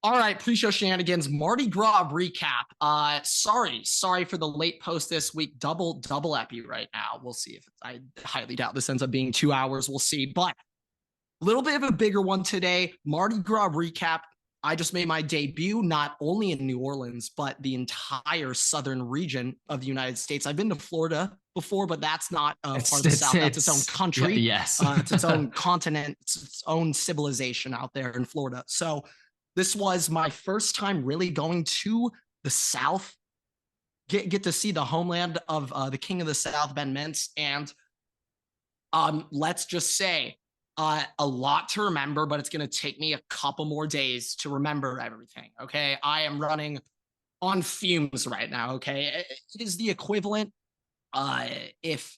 All right, pre-show shenanigans, Mardi Gras recap. Sorry for the late post this week. Double epi right now. We'll see if I highly doubt this ends up being 2 hours. We'll see, but a little bit of a bigger one today. Mardi Gras recap. I just made my debut not only in New Orleans, but the entire southern region of the United States. I've been to Florida before, but that's not part of the South. That's its own country. Yes. It's its own continent. It's its own civilization out there in Florida. So this was my first time really going to the South, get to see the homeland of the King of the South, Ben Mintz, and let's just say a lot to remember, but it's going to take me a couple more days to remember everything. Okay, I am running on fumes right now. Okay, it is the equivalent. If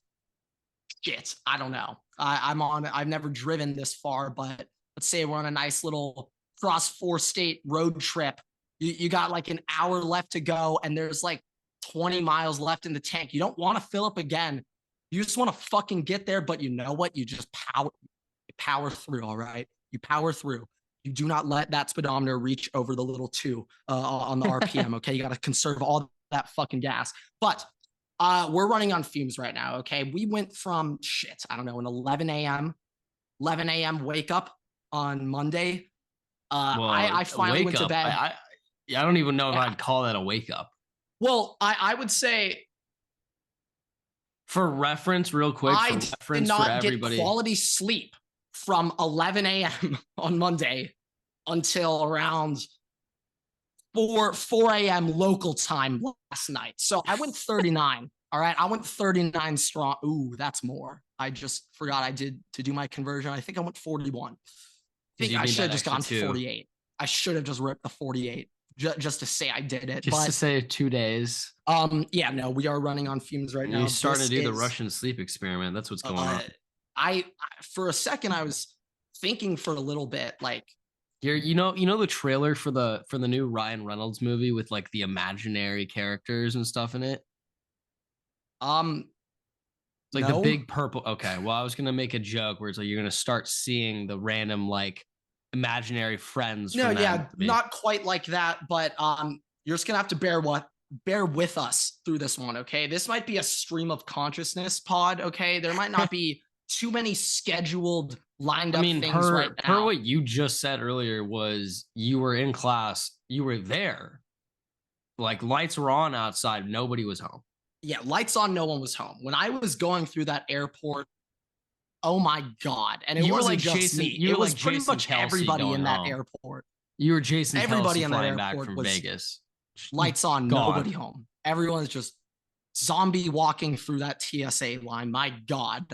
shit, I don't know. I'm on. I've never driven this far, but let's say we're on a nice little cross 4-state road trip. You got like an hour left to go, and there's like 20 miles left in the tank. You don't want to fill up again. You just want to fucking get there, but you know what? You just power through. All right, you power through. You do not let that speedometer reach over the little 2 on the RPM. Okay, you got to conserve all that fucking gas. But we're running on fumes right now. Okay, we went from shit. I don't know, an 11 a.m. wake up on Monday. I finally went to bed. I don't even know if I'd call that a wake up. Well, I would say, for reference, real quick, I did not get quality sleep from 11 a.m. on Monday until around 4 a.m. local time last night. So I went 39. All right, I went 39 strong. Ooh, that's more. I just forgot I did to do my conversion. I think I went 41. I think I should have just gone 48. I should have just ripped the 48 just to say I did it. Just to say 2 days. Yeah, no, we are running on fumes right now. You starting to do the Russian sleep experiment. That's what's going on. I for a second I was thinking for a little bit like you know the trailer for the new Ryan Reynolds movie with like the imaginary characters and stuff in it. Like the big purple. Okay, well, I was gonna make a joke where it's like you're gonna start seeing the random like imaginary friends. No, yeah, not quite like that, but you're just gonna have to bear with us through this one. Okay, this might be a stream of consciousness pod. Okay, there might not be too many scheduled lined up things right now. Per what you just said earlier was you were in class, you were there, like lights were on outside, nobody was home. Yeah, lights on, no one was home. When I was going through that airport, oh my God. And it wasn't just me. It was pretty much everybody in that airport. You were Jason Everybody in that airport back from Vegas. Lights on, nobody home. Everyone's just zombie walking through that TSA line. My God.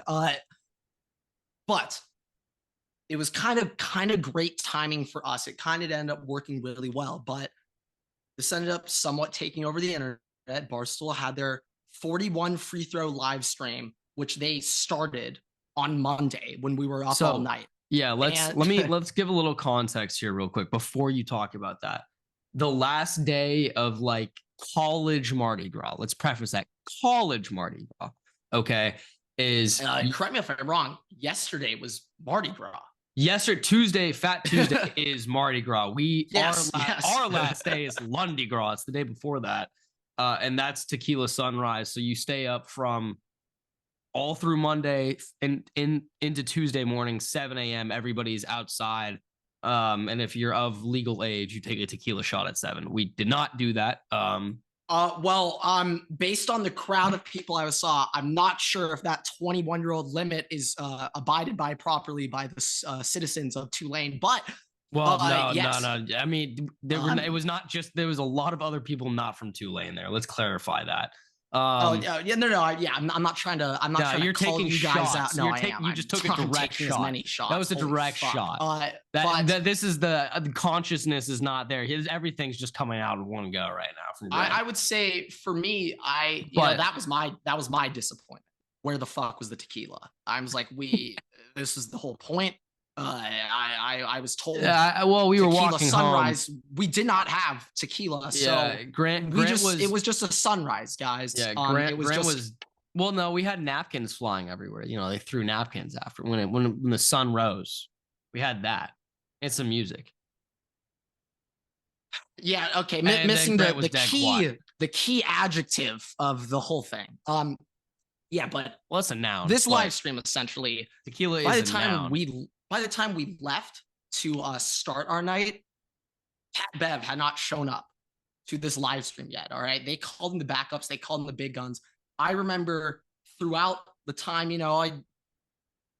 But it was kind of great timing for us. It kind of ended up working really well. But this ended up somewhat taking over the internet. Barstool had their 41 free throw live stream, which they started on Monday when we were up all night. Yeah, let's give a little context here real quick before you talk about that. The last day of like college Mardi Gras, let's preface that, college Mardi Gras, okay, is correct me if I'm wrong, yesterday was Mardi Gras. Tuesday, Fat Tuesday is Mardi Gras. Our last day is Lundi Gras. It's the day before that. And that's tequila sunrise. So you stay up from all through Monday and into Tuesday morning, 7 a.m. Everybody's outside. And if you're of legal age, you take a tequila shot at 7. We did not do that. Based on the crowd of people I saw, I'm not sure if that 21-year-old limit is abided by properly by the citizens of Tulane, but well, no. I mean, it was not just, there was a lot of other people not from Tulane there. Let's clarify that. I'm not trying to. I'm not trying to call you guys out. No, you just took a direct shot. As many shots. That was a direct shot. This is the consciousness is not there. Everything's just coming out in one go right now. From I would say for me, that was my disappointment. Where the fuck was the tequila? I was like, this is the whole point. I was told. We were walking sunrise. Home. We did not have tequila, so Grant it was just a sunrise, guys. Yeah, Grant was. Well, no, we had napkins flying everywhere. You know, they threw napkins after when the sun rose. We had that and some music. Yeah, okay. Missing the key adjective of the whole thing. Yeah, but well, that's a noun. This live stream essentially, tequila by is the a time noun. we left to start our night, Pat Bev had not shown up to this live stream yet. All right. They called in the backups, they called in the big guns. I remember throughout the time, I'd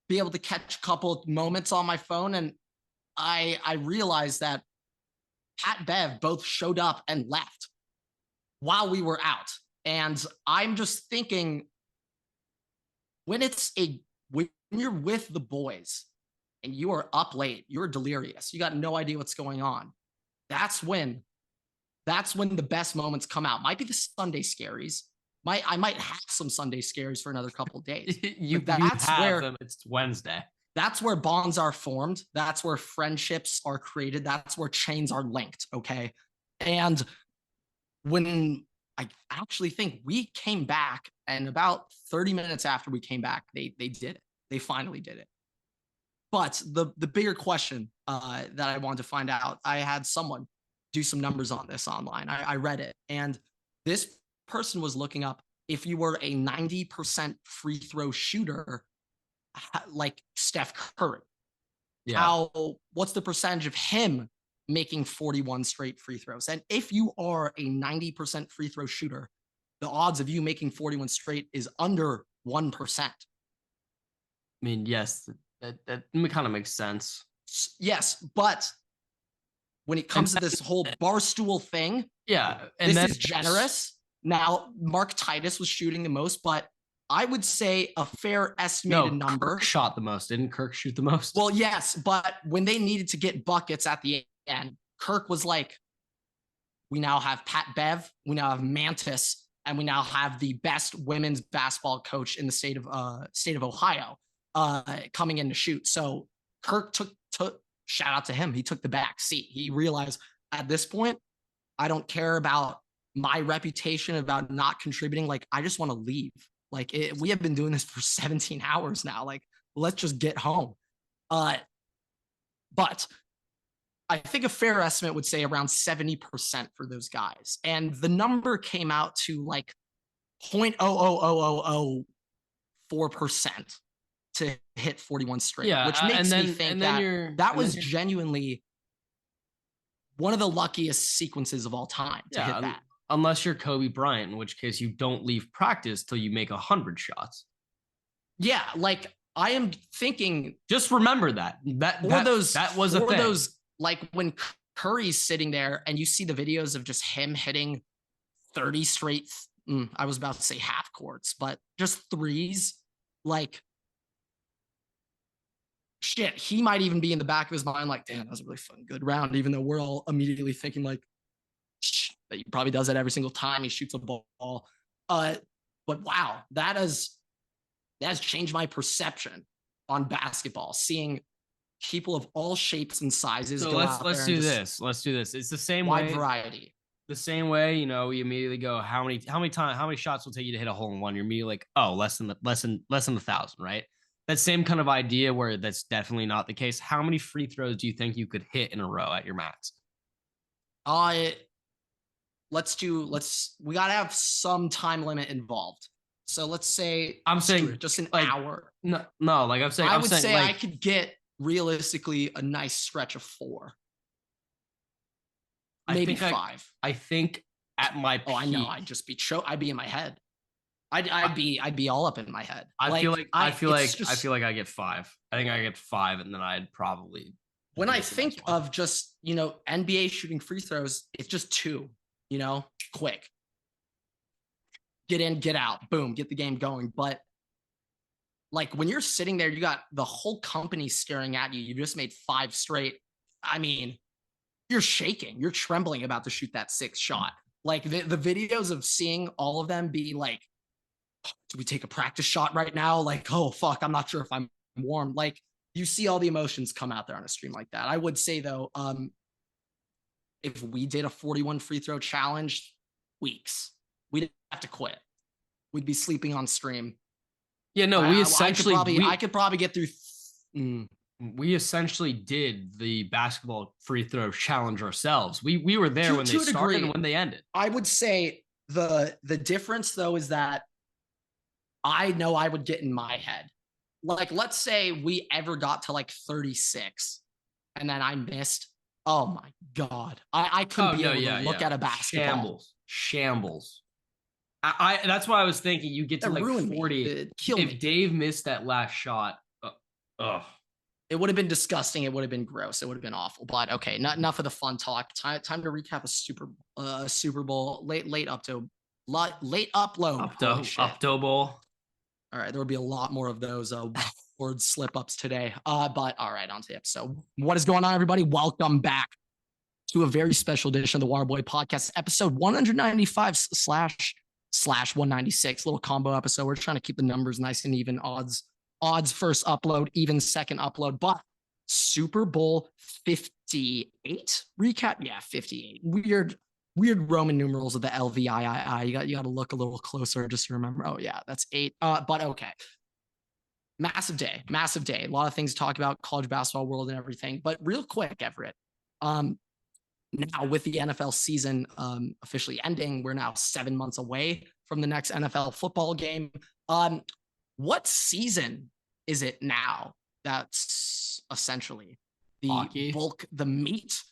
be able to catch a couple moments on my phone, and I realized that Pat Bev both showed up and left while we were out. And I'm just thinking, when you're with the boys and you are up late, you're delirious, you got no idea what's going on. That's when the best moments come out. Might be the Sunday scaries. I might have some Sunday scaries for another couple of days. That's where them. It's Wednesday. That's where bonds are formed. That's where friendships are created. That's where chains are linked. Okay. And when I actually think we came back, and about 30 minutes after we came back, they did it. They finally did it. But the bigger question that I wanted to find out, I had someone do some numbers on this online. I read it, and this person was looking up, if you were a 90% free throw shooter, like Steph Curry, what's the percentage of him making 41 straight free throws? And if you are a 90% free throw shooter, the odds of you making 41 straight is under 1%. I mean, yes, that kind of makes sense. Yes, but when it comes to this whole barstool thing, and this is generous. Now, Mark Titus was shooting the most, but I would say a fair estimated number. Kirk shot the most. Didn't Kirk shoot the most? Well, yes, but when they needed to get buckets at the end, Kirk was like, we now have Pat Bev, we now have Mantis, and we now have the best women's basketball coach in the state of Ohio coming in to shoot. So Kirk took shout out to him. He took the back seat. He realized, at this point, I don't care about my reputation, about not contributing. Like, I just want to leave. Like, we have been doing this for 17 hours now. Like, let's just get home. But I think a fair estimate would say around 70% for those guys. And the number came out to like 0.00004% to hit 41 straight, which makes me think that was genuinely one of the luckiest sequences of all time to hit that. Unless you're Kobe Bryant, in which case you don't leave practice till you make 100 shots. Yeah, like, I am thinking, just remember that was a thing. Those, like, when Curry's sitting there and you see the videos of just him hitting 30 straight, I was about to say half courts, but just threes, like, shit, he might even be in the back of his mind like, damn, that was a really fun, good round, even though we're all immediately thinking like, that he probably does that every single time he shoots a ball. But wow, that has changed my perception on basketball, seeing people of all shapes and sizes. So let's do this. It's the same wide way. Variety. The same way, we immediately go, how many shots will take you to hit a hole in one? You're immediately like, oh, less than 1,000, right? That same kind of idea, where that's definitely not the case. How many free throws do you think you could hit in a row at your max? We gotta have some time limit involved. So let's say, I'm saying just an hour. No, like I'm saying, I would say I could get realistically a nice stretch of 4. Maybe 5. I think at my peak, I know, I'd just be I'd be in my head. I'd be all up in my head. I feel like I get 5. I think I get 5, and then I'd probably. When I think of just, NBA shooting free throws, it's just 2, quick. Get in, get out, boom, get the game going. But like, when you're sitting there, you got the whole company staring at you. You just made 5 straight. I mean, you're shaking, you're trembling about to shoot that 6th shot. Like, the videos of seeing all of them be like, do we take a practice shot right now? Like, oh, fuck, I'm not sure if I'm warm. Like, you see all the emotions come out there on a stream like that. I would say, though, if we did a 41 free throw challenge, weeks, we'd have to quit. We'd be sleeping on stream. Yeah, no, we essentially... I could probably get through We essentially did the basketball free throw challenge ourselves. We were there when they started and when they ended. I would say the difference though is that I know I would get in my head. Like, let's say we ever got to like 36 and then I missed. Oh my God. I couldn't be able to look at a basketball. Shambles. I that's why I was thinking you get to like 40. If Dave missed that last shot, it would have been disgusting. It would have been gross. It would have been awful. But okay, not enough of the fun talk. Time to recap a Super Bowl late upload. Upto Bowl. All right, there will be a lot more of those word slip ups today. But all right, on to the episode. What is going on, everybody? Welcome back to a very special edition of the Waterboy Podcast, episode 195 slash 196. Little combo episode. We're trying to keep the numbers nice and even. Odds first upload, even second upload. But Super Bowl 58 recap. Yeah, 58. Weird Roman numerals of the LVIII. You got to look a little closer just to remember. Oh yeah, that's 8. But okay. Massive day. A lot of things to talk about, college basketball world and everything. But real quick, Everett. Now with the NFL season officially ending, we're now 7 months away from the next NFL football game. What season is it now? That's essentially the hockey. the meat.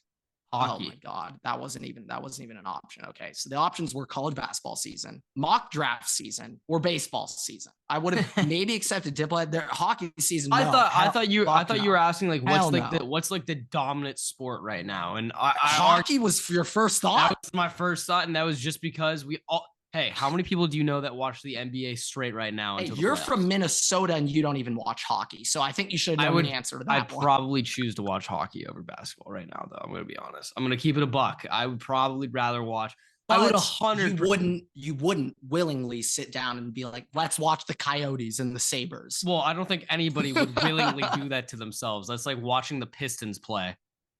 Hockey. Oh my God, that wasn't even an option. Okay, so the options were college basketball season, mock draft season, or baseball season. I would have maybe accepted diplomat. Their hockey season. I thought you were asking like what's the dominant sport right now, and hockey was your first thought. That was my first thought, and that was just because we all. Hey, how many people do you know that watch the NBA straight right now? Hey, you're from Minnesota and you don't even watch hockey. So I think you should know the answer to that. I'd probably choose to watch hockey over basketball right now, though. I'm going to be honest. I'm going to keep it a buck. I would probably rather watch. But I would 100%. You wouldn't willingly sit down and be like, let's watch the Coyotes and the Sabres. Well, I don't think anybody would willingly do that to themselves. That's like watching the Pistons play.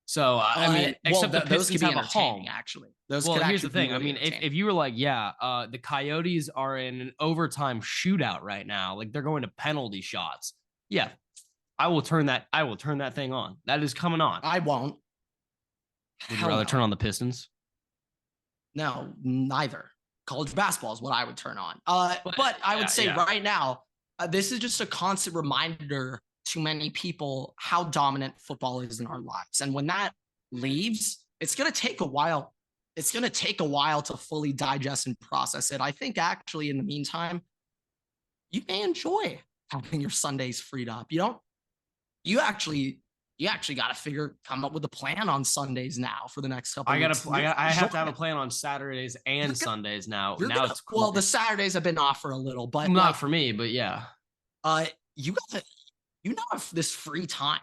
So I mean, except the Pistons have a home. Actually, here's the thing. I mean, if you were like, the Coyotes are in an overtime shootout right now, like they're going to penalty shots. Yeah, I will turn that thing on. That is coming on. I won't. Would you rather turn on the Pistons? No, neither. College basketball is what I would turn on. But I would say right now, this is just a constant reminder to many people how dominant football is in our lives. And when that leaves, it's going to take a while. It's going to take a while to fully digest and process it. I think actually in the meantime, you may enjoy having your Sundays freed up. You actually got to come up with a plan on Sundays now for the next couple of weeks. I have to have a plan on Saturdays and Sundays now. It's cool. Well, the Saturdays have been off for a little, but not for me, but yeah. You now have this free time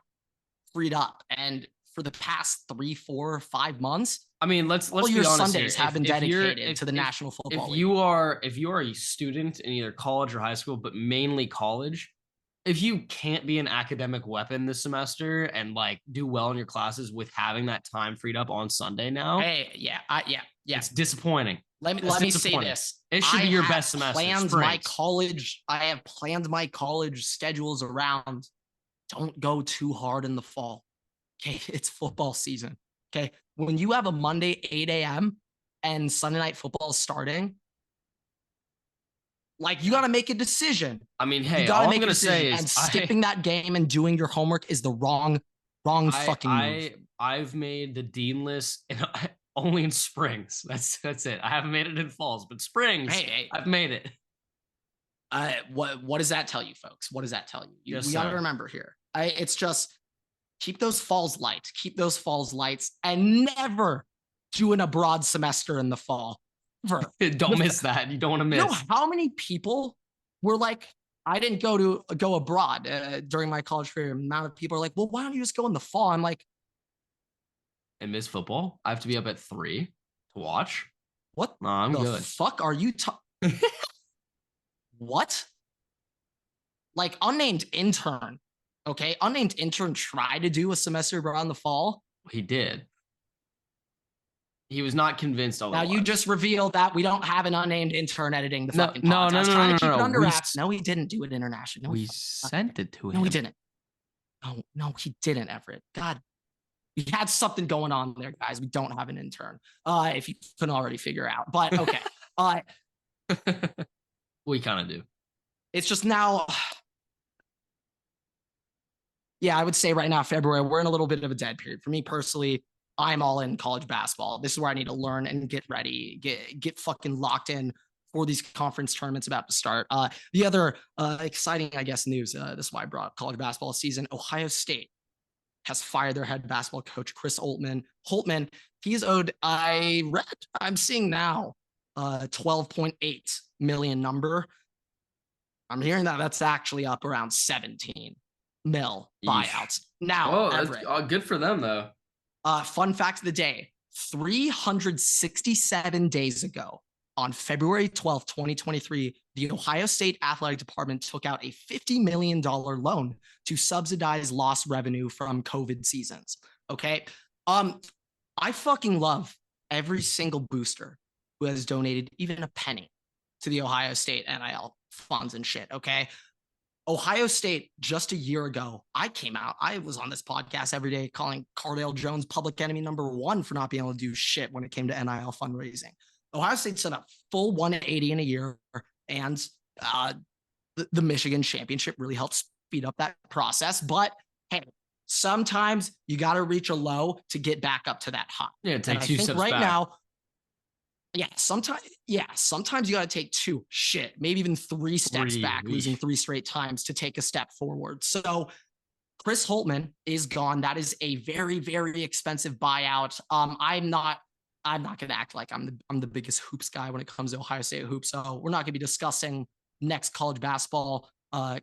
freed up, and for the past 3, 4, 5 months, I mean, let's all be your honest Sundays here. have been dedicated to the National Football League. If you are a student in either college or high school, but mainly college, if you can't be an academic weapon this semester and like do well in your classes with having that time freed up on Sunday now, it's disappointing. Let me say this. It should be your best semester. I have planned my college schedules around. Don't go too hard in the fall. Okay. It's football season. Okay. When you have a Monday 8 a.m. and Sunday night football is starting, like you got to make a decision. I mean, hey, all I'm going to say is and skipping that game and doing your homework is the wrong fucking move. I've made the dean list only in springs. That's it. I haven't made it in falls, but springs, I've made it. What does that tell you, folks? What does that tell you? We got to remember here. It's just keep those falls light. Keep those falls lights, and never do an abroad semester in the fall. Don't miss that. You don't want to miss. You know how many people were like, I didn't go abroad during my college career. The amount of people are like, well, why don't you just go in the fall? I'm like, and miss football. I have to be up at 3 to watch. What? No, I'm good. The fuck are you talking? What? Like unnamed intern. Okay, unnamed intern tried to do a semester around the fall. He did. He was not convinced. Now you just revealed that we don't have an unnamed intern editing the fucking podcast. No. Keep it under wraps. No, he didn't do it international. We sent it to him. No, we didn't. No, he didn't, Everett. God, we had something going on there, guys. We don't have an intern. If you couldn't already figure out. But okay. We kind of do. It's just now. Yeah, I would say right now, February, we're in a little bit of a dead period. For me personally, I'm all in college basketball. This is where I need to learn and get ready, get fucking locked in for these conference tournaments about to start. The other exciting, I guess, news, this is why I brought college basketball season. Ohio State has fired their head basketball coach, Chris Holtman. He's owed, I'm seeing now, 12.8 million number. I'm hearing that's actually up around 17 mil buyouts. Now, Everett, good for them, though. Fun fact of the day, 367 days ago, on February 12th, 2023, the Ohio State Athletic Department took out a $50 million loan to subsidize lost revenue from COVID seasons. Okay. I fucking love every single booster who has donated even a penny to the Ohio State NIL funds and shit. Okay. Ohio State, just a year ago, I was on this podcast every day calling Cardale Jones public enemy number one for not being able to do shit when it came to NIL fundraising. Ohio State set up full 180 in a year, and the Michigan championship really helped speed up that process. But hey, sometimes you got to reach a low to get back up to that high. Yeah, take two steps back. Now, sometimes you got to take maybe even three steps back, losing 3 straight times to take a step forward. So Chris Holtman is gone. That is a very, very expensive buyout. I'm not going to act like I'm the biggest hoops guy when it comes to Ohio State hoops. So we're not going to be discussing next college basketball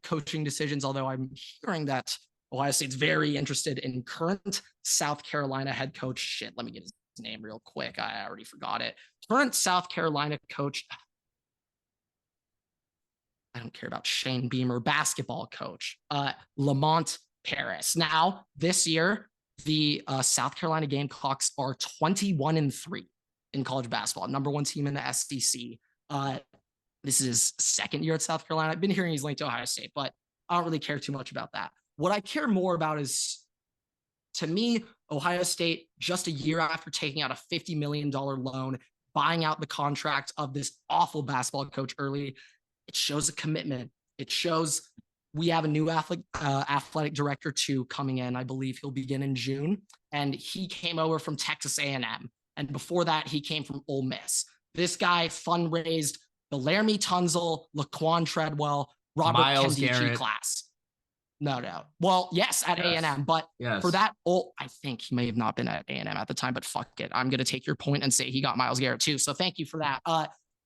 coaching decisions, although I'm hearing that Ohio State's very interested in current South Carolina head coach. Shit, let me get his name real quick. I already forgot it. Current South Carolina coach. I don't care about Shane Beamer, basketball coach, Lamont Paris. Now, this year, the South Carolina Gamecocks are 21-3 in college basketball, number one team in the SEC. This is his second year at South Carolina. I've been hearing he's linked to Ohio State, but I don't really care too much about that. What I care more about is, to me, Ohio State, just a year after taking out a $50 million loan, buying out the contract of this awful basketball coach early, it shows a commitment. It shows we have a new athletic director too coming in. I believe he'll begin in June, and he came over from Texas A&M. And before that, he came from Ole Miss. This guy fundraised the Laramie Tunzel, Laquan Treadwell, Robert Kendichi class. No. Well, yes, at A&M, but for that, I think he may have not been at A&M at the time, but fuck it. I'm going to take your point and say he got Myles Garrett too. So thank you for that.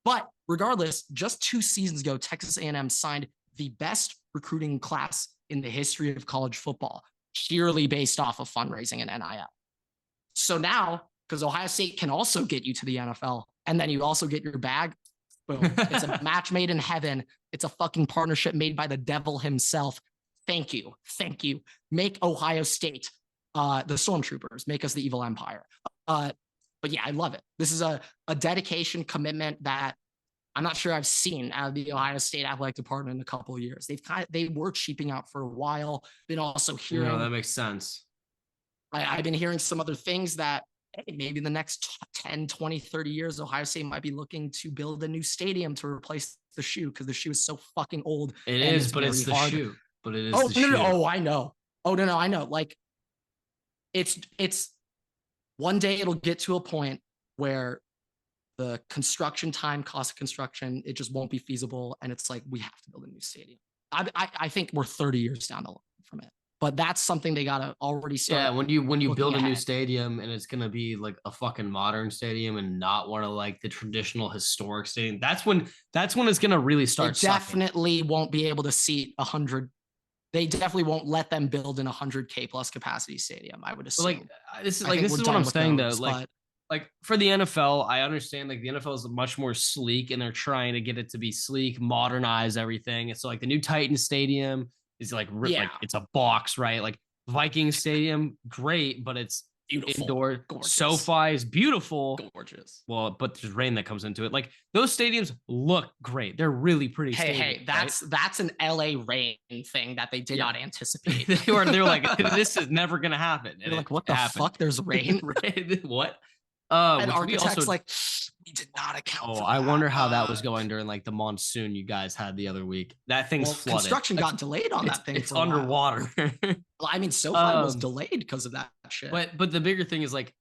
But regardless, just 2 seasons ago, Texas A&M signed the best recruiting class in the history of college football, purely based off of fundraising and NIL. So now, because Ohio State can also get you to the NFL, and then you also get your bag, boom. It's a match made in heaven. It's a fucking partnership made by the devil himself. Thank you. Make Ohio State the Stormtroopers. Make us the evil empire. But yeah, I love it. This is a dedication, commitment that I'm not sure I've seen out of the Ohio State Athletic Department in a couple of years. They were cheaping out for a while. Been also hearing. That makes sense. I've been hearing some other things that maybe in the next 10, 20, 30 years, Ohio State might be looking to build a new stadium to replace the shoe, because the shoe is so fucking old. It is, but it's the shoe. But it is the shoe. No, I know. I know. Like, it's one day it'll get to a point where the construction time, cost of construction, it just won't be feasible. And it's like, we have to build a new stadium. I think we're 30 years down the line from it. But that's something they gotta already start. Yeah, when you build a new stadium and it's gonna be like a fucking modern stadium and not one of like the traditional historic stadium, that's when it's gonna really start. Definitely won't be able to seat 100. They definitely won't let them build in 100K plus capacity stadium, I would assume. This is what I'm saying though. Like for the NFL, I understand like the NFL is much more sleek and they're trying to get it to be sleek, modernize everything. And so like the new Titan Stadium is like it's a box, right? Like Viking Stadium, great, but it's Beautiful. Indoor. Gorgeous. SoFi is beautiful. Gorgeous. Well, but there's rain that comes into it. Like those stadiums look great. They're really pretty. Hey, that's an LA rain thing that they did not anticipate. They're like, this is never gonna happen. They're like, what the fuck? There's rain. What? And architects like, we did not account. Oh, for I that. wonder how that was going during like the monsoon you guys had the other week. That thing's flooded. Construction got delayed on that thing. It's underwater. Well, I mean, SoFi was delayed because of that shit. But the bigger thing is like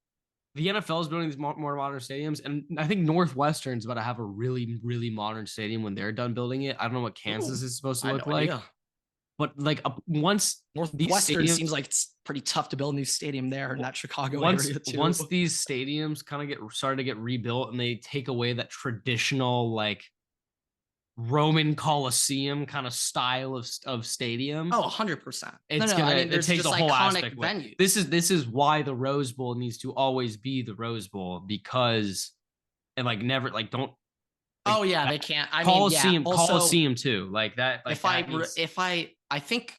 the NFL is building these more modern stadiums, and I think Northwestern's about to have a really, really modern stadium when they're done building it. I don't know what Kansas is supposed to look like. Idea. But like once Northwestern seems like it's pretty tough to build a new stadium there in that Chicago area too. Once these stadiums kind of started to get rebuilt and they take away that traditional like Roman Coliseum kind of style of stadium. Oh, 100%. It takes the whole aspect. Venue. This is why the Rose Bowl needs to always be the Rose Bowl, because and like never like don't. Like, oh yeah, they can't. Coliseum too, like that. Like I think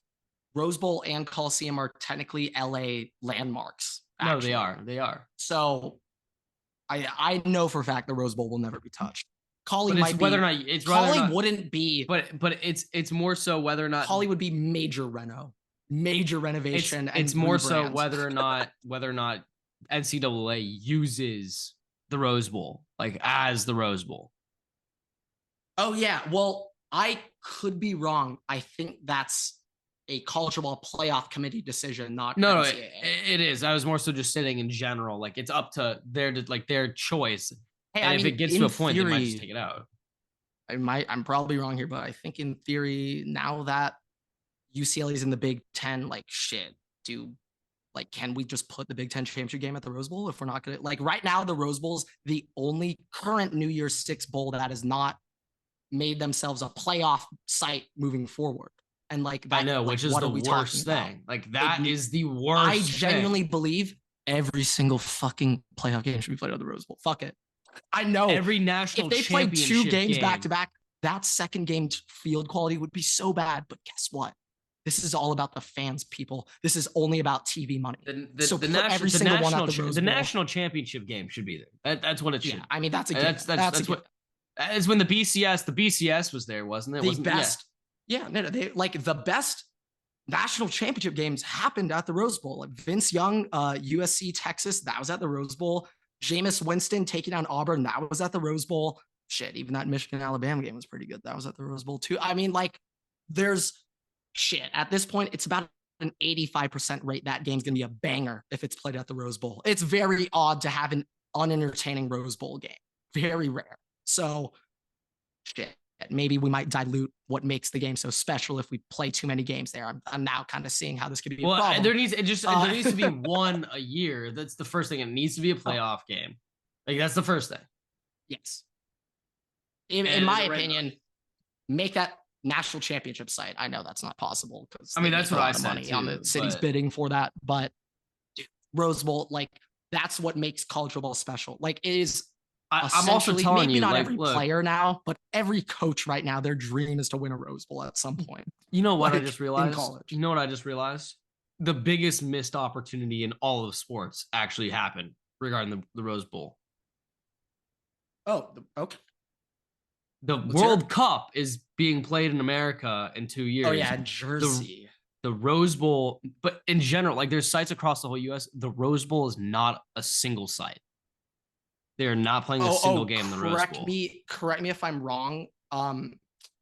Rose Bowl and Coliseum are technically LA landmarks. Actually. No, they are. So I know for a fact the Rose Bowl will never be touched. Collie might be, whether or not it's Collie not, wouldn't be, but it's more so whether or not Collie would be major renovation. It's more so whether or not NCAA uses the Rose Bowl like as the Rose Bowl. Oh yeah, well I could be wrong. I think that's a college football playoff committee decision, not no. It is. I was more so just saying in general, like it's up to their choice. Hey, and if it gets to a point, they might just take it out. I'm probably wrong here, but I think in theory, now that UCLA is in the Big Ten, like shit, can we just put the Big Ten championship game at the Rose Bowl if we're not gonna like right now? The Rose Bowl's the only current New Year's Six bowl that has not made themselves a playoff site moving forward. And like that, I know, which is the worst thing. Like that is the worst. I genuinely believe every single fucking playoff game should be played at the Rose Bowl. Fuck it. I know every national if they played 2 games back to back, that second game field quality would be so bad. But guess what? This is all about the fans, people. This is only about TV money. The national championship game should be there. That's what it should. Yeah, I mean that's a what. As when the BCS was there, wasn't it? The best. Yeah, no, the best national championship games happened at the Rose Bowl. Like Vince Young, USC, Texas, that was at the Rose Bowl. Jameis Winston taking down Auburn, that was at the Rose Bowl. Shit, even that Michigan-Alabama game was pretty good. That was at the Rose Bowl too. I mean, like, there's shit. At this point, it's about an 85% rate that game's going to be a banger if it's played at the Rose Bowl. It's very odd to have an unentertaining Rose Bowl game. Very rare. So, shit. Maybe we might dilute what makes the game so special if we play too many games there. I'm now kind of seeing how this could be a problem. There needs to be one a year. That's the first thing. It needs to be a playoff game. Like that's the first thing. Yes. In my opinion, make that national championship site. I know that's not possible because that's what I said on the city's bidding for that. But dude, Rose Bowl, like that's what makes college football special. Like it is. I'm also telling maybe you, not like, every player now, but every coach right now, their dream is to win a Rose Bowl at some point. You know what I just realized? In college. You know what I just realized? The biggest missed opportunity in all of sports actually happened regarding the Rose Bowl. Oh, okay. The World Cup is being played in America in 2 years. Oh yeah, Jersey. The Rose Bowl, but in general, like there's sites across the whole U.S. The Rose Bowl is not a single site. They're not playing a single game in the Rose Bowl. Correct me if I'm wrong.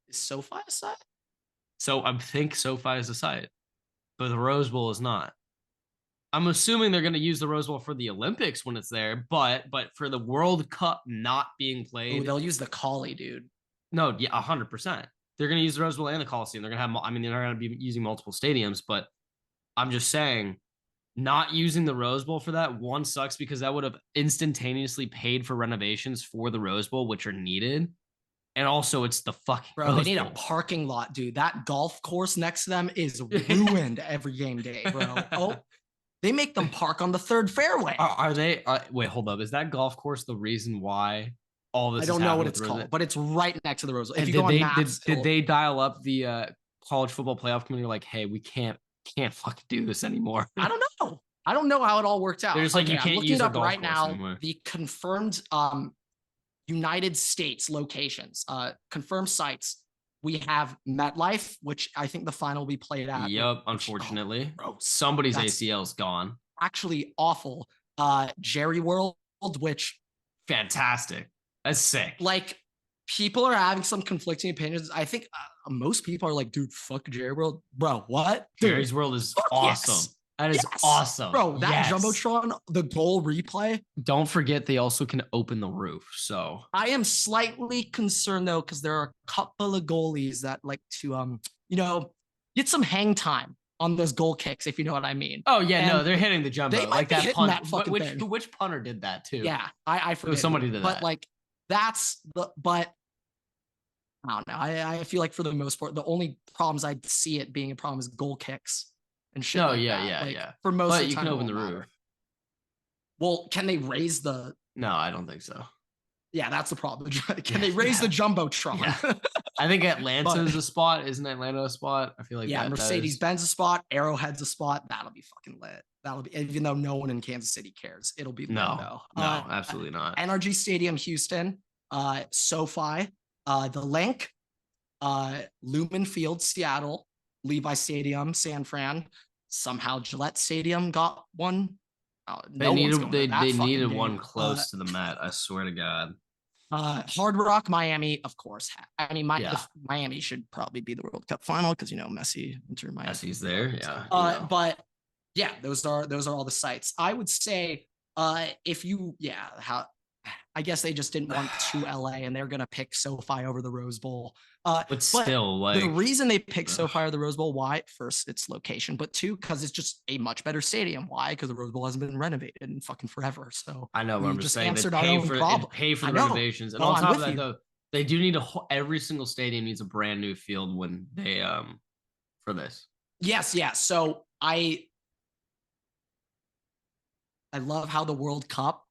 Is SoFi a site? So I think SoFi is a site, but the Rose Bowl is not. I'm assuming they're going to use the Rose Bowl for the Olympics when it's there, but for the World Cup not being played, they'll use the Collie, dude. No, yeah, 100%. They're going to use the Rose Bowl and the Coliseum. They're going to have. They're going to be using multiple stadiums, but I'm just saying. Not using the Rose Bowl for that one sucks because that would have instantaneously paid for renovations for the Rose Bowl, which are needed. And also it's the fucking Rose they need Bowl. A parking lot, dude. That golf course next to them is ruined every game day, bro. Oh, they make them park on the third fairway. Are they? Wait, hold up. Is that golf course the reason why all this? I don't know what it's called, but it's right next to the Rose Bowl. If you go on maps, did they dial up the college football playoff committee? Like, hey, we can't fucking do this anymore. I don't know. I don't know how it all worked out. There's like, okay, you can't I'm looking use it a up golf right course now. anymore. The confirmed United States locations, confirmed sites. We have MetLife, which I think the final will be played at. Yep, unfortunately. Bro, Somebody's that's ACL's gone. actually awful. Jerry World, which Fantastic. That's sick. like people are having some conflicting opinions. I think most people are like, dude, fuck Jerry World. Bro, what? Jerry's World is awesome. Yes. That is awesome. Bro, that Jumbotron, the goal replay. Don't forget they also can open the roof. So I am slightly concerned though, because there are a couple of goalies that like to get some hang time on those goal kicks, if you know what I mean. Oh yeah, no, they're hitting the jumbo. Like that punt. That fucking which punter did that too? Yeah, I forget. Somebody did that. But like that's the but I don't know. I feel like for the most part, the only problems I see it being a problem is goal kicks and shit. No, like yeah, that. yeah, like, yeah. For most but of the you time, can open the roof. Well, can they raise the? No, I don't think so. Yeah, that's the problem. Can they raise the Jumbotron? Yeah. I think Atlanta is a spot. Isn't Atlanta a spot? I feel like Mercedes-Benz a spot. Arrowhead's a spot. That'll be fucking lit. That'll be, even though no one in Kansas City cares, it'll be lit though. No, absolutely not. NRG Stadium, Houston, SoFi, the Link, Lumen Field, Seattle, Levi Stadium, San Fran. Somehow Gillette Stadium got one. They needed one close to the Met. I swear to God. Hard Rock, Miami, of course. I mean, Miami should probably be the World Cup final because Messi, Inter Miami. Messi's there, yeah. But yeah, those are all the sites. I would say, I guess they just didn't want to LA and they're gonna pick SoFi over the Rose Bowl. But still, like the reason they picked SoFi or the Rose Bowl, why? First, its location, but two, because it's just a much better stadium. Why? Because the Rose Bowl hasn't been renovated in fucking forever. So I know, but I'm just saying they pay for renovations, and on top of that, though, they do need every single stadium needs a brand new field when they for this. Yes, yeah. So I love how the World Cup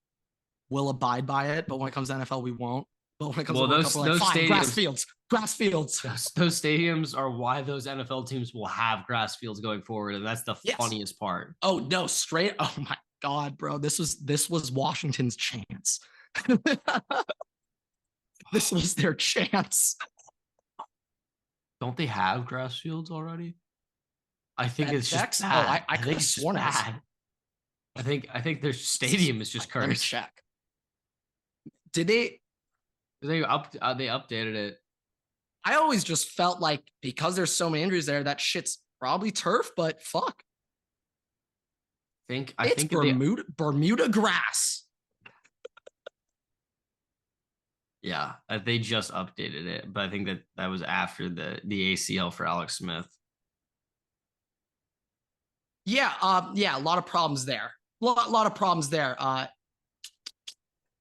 will abide by it, but when it comes to NFL, we won't. But when it comes to World Cup, we're like, fine, grass fields. Those stadiums are why those NFL teams will have grass fields going forward, and that's the funniest part. Oh no, straight! Oh my God, bro, this was Washington's chance. This was their chance. Don't they have grass fields already? I think it's just bad. Oh, I could have sworn bad. I think their stadium is just cursed. Let me check. Did they updated it. I always just felt like because there's so many injuries there, that shit's probably turf, but fuck. I think Bermuda grass. Yeah, they just updated it, but I think that was after the ACL for Alex Smith. Yeah, a lot of problems there. A lot of problems there.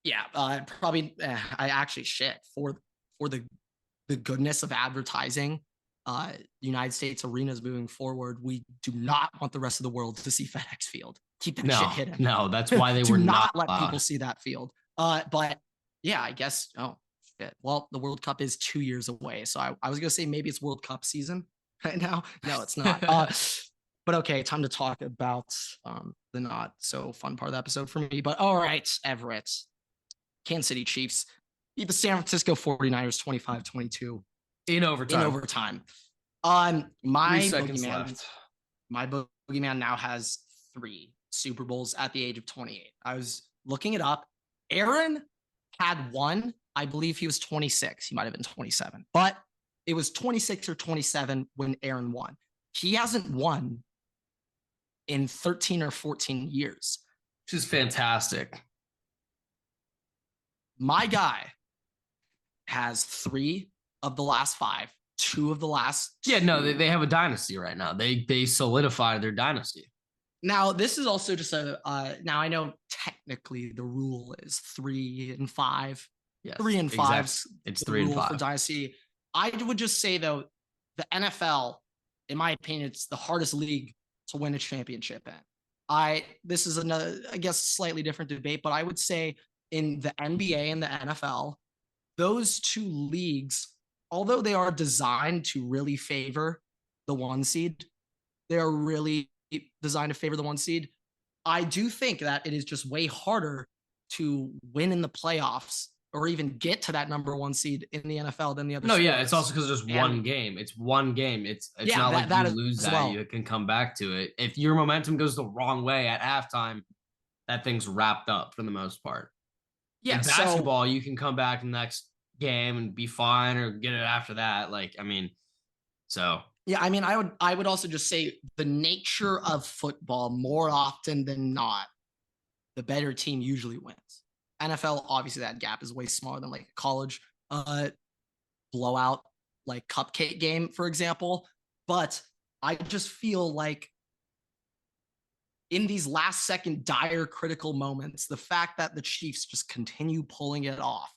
Probably. I actually for the goodness of advertising, United States arenas moving forward. We do not want the rest of the world to see FedEx Field. Keep that shit hidden. No, that's why they were not let people see that field. But yeah, I guess. Oh shit. Well, the World Cup is 2 years away, so I was gonna say maybe it's World Cup season right now. No, it's not. But okay, time to talk about the not so fun part of the episode for me. But all right, Everett, Kansas City Chiefs beat the San Francisco 49ers 25-22 in overtime. My 3 seconds left. My boogeyman now has 3 Super Bowls at the age of 28. I was looking it up. Aaron had 1. I believe he was 26. He might have been 27, but it was 26 or 27 when Aaron won. He hasn't won in 13 or 14 years. Which is fantastic. My guy has 3 of the last 5, 2 of the last 2. Yeah, no, they have a dynasty right now. They solidified their dynasty. Now, this is also just now I know technically the rule is 3 and 5. Yes, 3 and 5. Exactly. It's 3 and 5 for dynasty. I would just say though, the NFL, in my opinion, it's the hardest league to win a championship in. This is another, I guess, slightly different debate, but I would say in the NBA and the NFL, those 2 leagues, although they are designed to really favor the 1 seed, they are really designed to favor the 1 seed. I do think that it is just way harder to win in the playoffs or even get to that number 1 seed in the NFL than the other No, sports. yeah, it's also because there's one game. It's one game. It's not like you lose that. You can come back to it. If your momentum goes the wrong way at halftime, that thing's wrapped up for the most part. Yeah, in basketball, you can come back in the next game and be fine or get it after that. Like, I mean, so. Yeah, I mean, I would also just say the nature of football, more often than not, the better team usually wins. NFL, obviously, that gap is way smaller than like a college blowout, like cupcake game, for example. But I just feel like in these last second dire critical moments, the fact that the Chiefs just continue pulling it off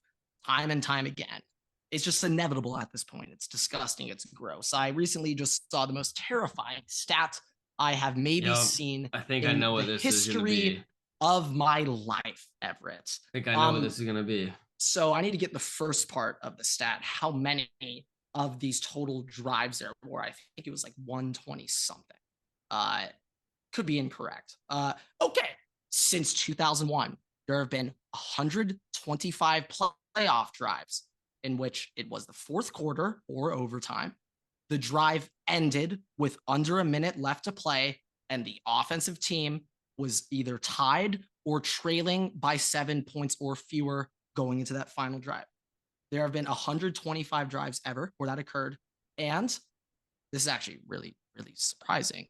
time and time again, it's just inevitable at this point. It's disgusting. It's gross. I recently just saw the most terrifying stat I have maybe seen. I think I know what this is going to be. Of my life, Everett. I think I know what this is going to be. So I need to get the first part of the stat. How many of these total drives there were? I think it was like 120 something. Could be incorrect. Okay. Since 2001, there have been 125 playoff drives in which it was the fourth quarter or overtime. The drive ended with under a minute left to play, and the offensive team was either tied or trailing by 7 points or fewer going into that final drive. There have been 125 drives ever where that occurred. And this is actually really, really surprising.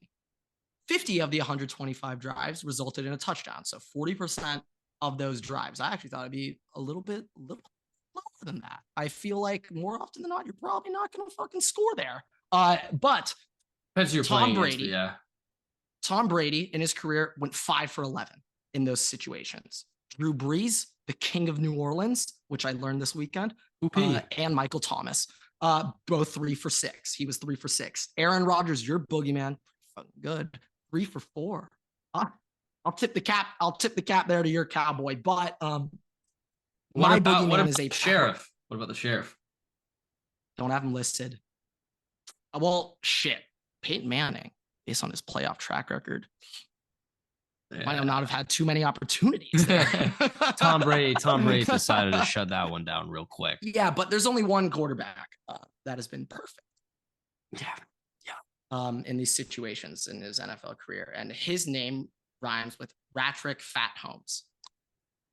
50 of the 125 drives resulted in a touchdown. So 40% of those drives. I actually thought it'd be a little lower than that. I feel like more often than not, you're probably not going to fucking score there. But depends you're Tom playing Brady, against, yeah. Tom Brady in his career went 5 for 11 in those situations. Drew Brees, the king of New Orleans, which I learned this weekend, and Michael Thomas, both 3 for 6. He was 3 for 6. Aaron Rodgers, your boogeyman, fucking good, 3 for 4. I'll tip the cap. I'll tip the cap there to your Cowboy. But my boogeyman is a sheriff. What about the sheriff? Don't have him listed. Well, shit. Peyton Manning, based on his playoff track record, might not have had too many opportunities there. Tom Brady decided to shut that one down real quick. Yeah, but there's only one quarterback that has been perfect. Yeah. In these situations in his NFL career, and his name rhymes with Ratrick Fat Holmes.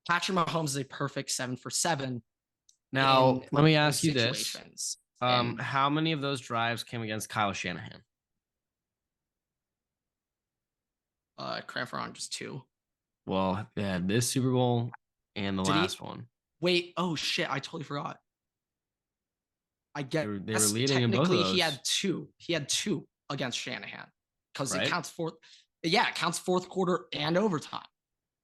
Patrick Mahomes is a perfect 7 for 7. Now, let me ask you this: how many of those drives came against Kyle Shanahan? Correct on just 2. Well, they had this Super Bowl and the last one. Wait, oh shit, I totally forgot. I get they were leading in both of those. He had 2. He had 2 against Shanahan because it counts fourth. Yeah, it counts fourth quarter and overtime.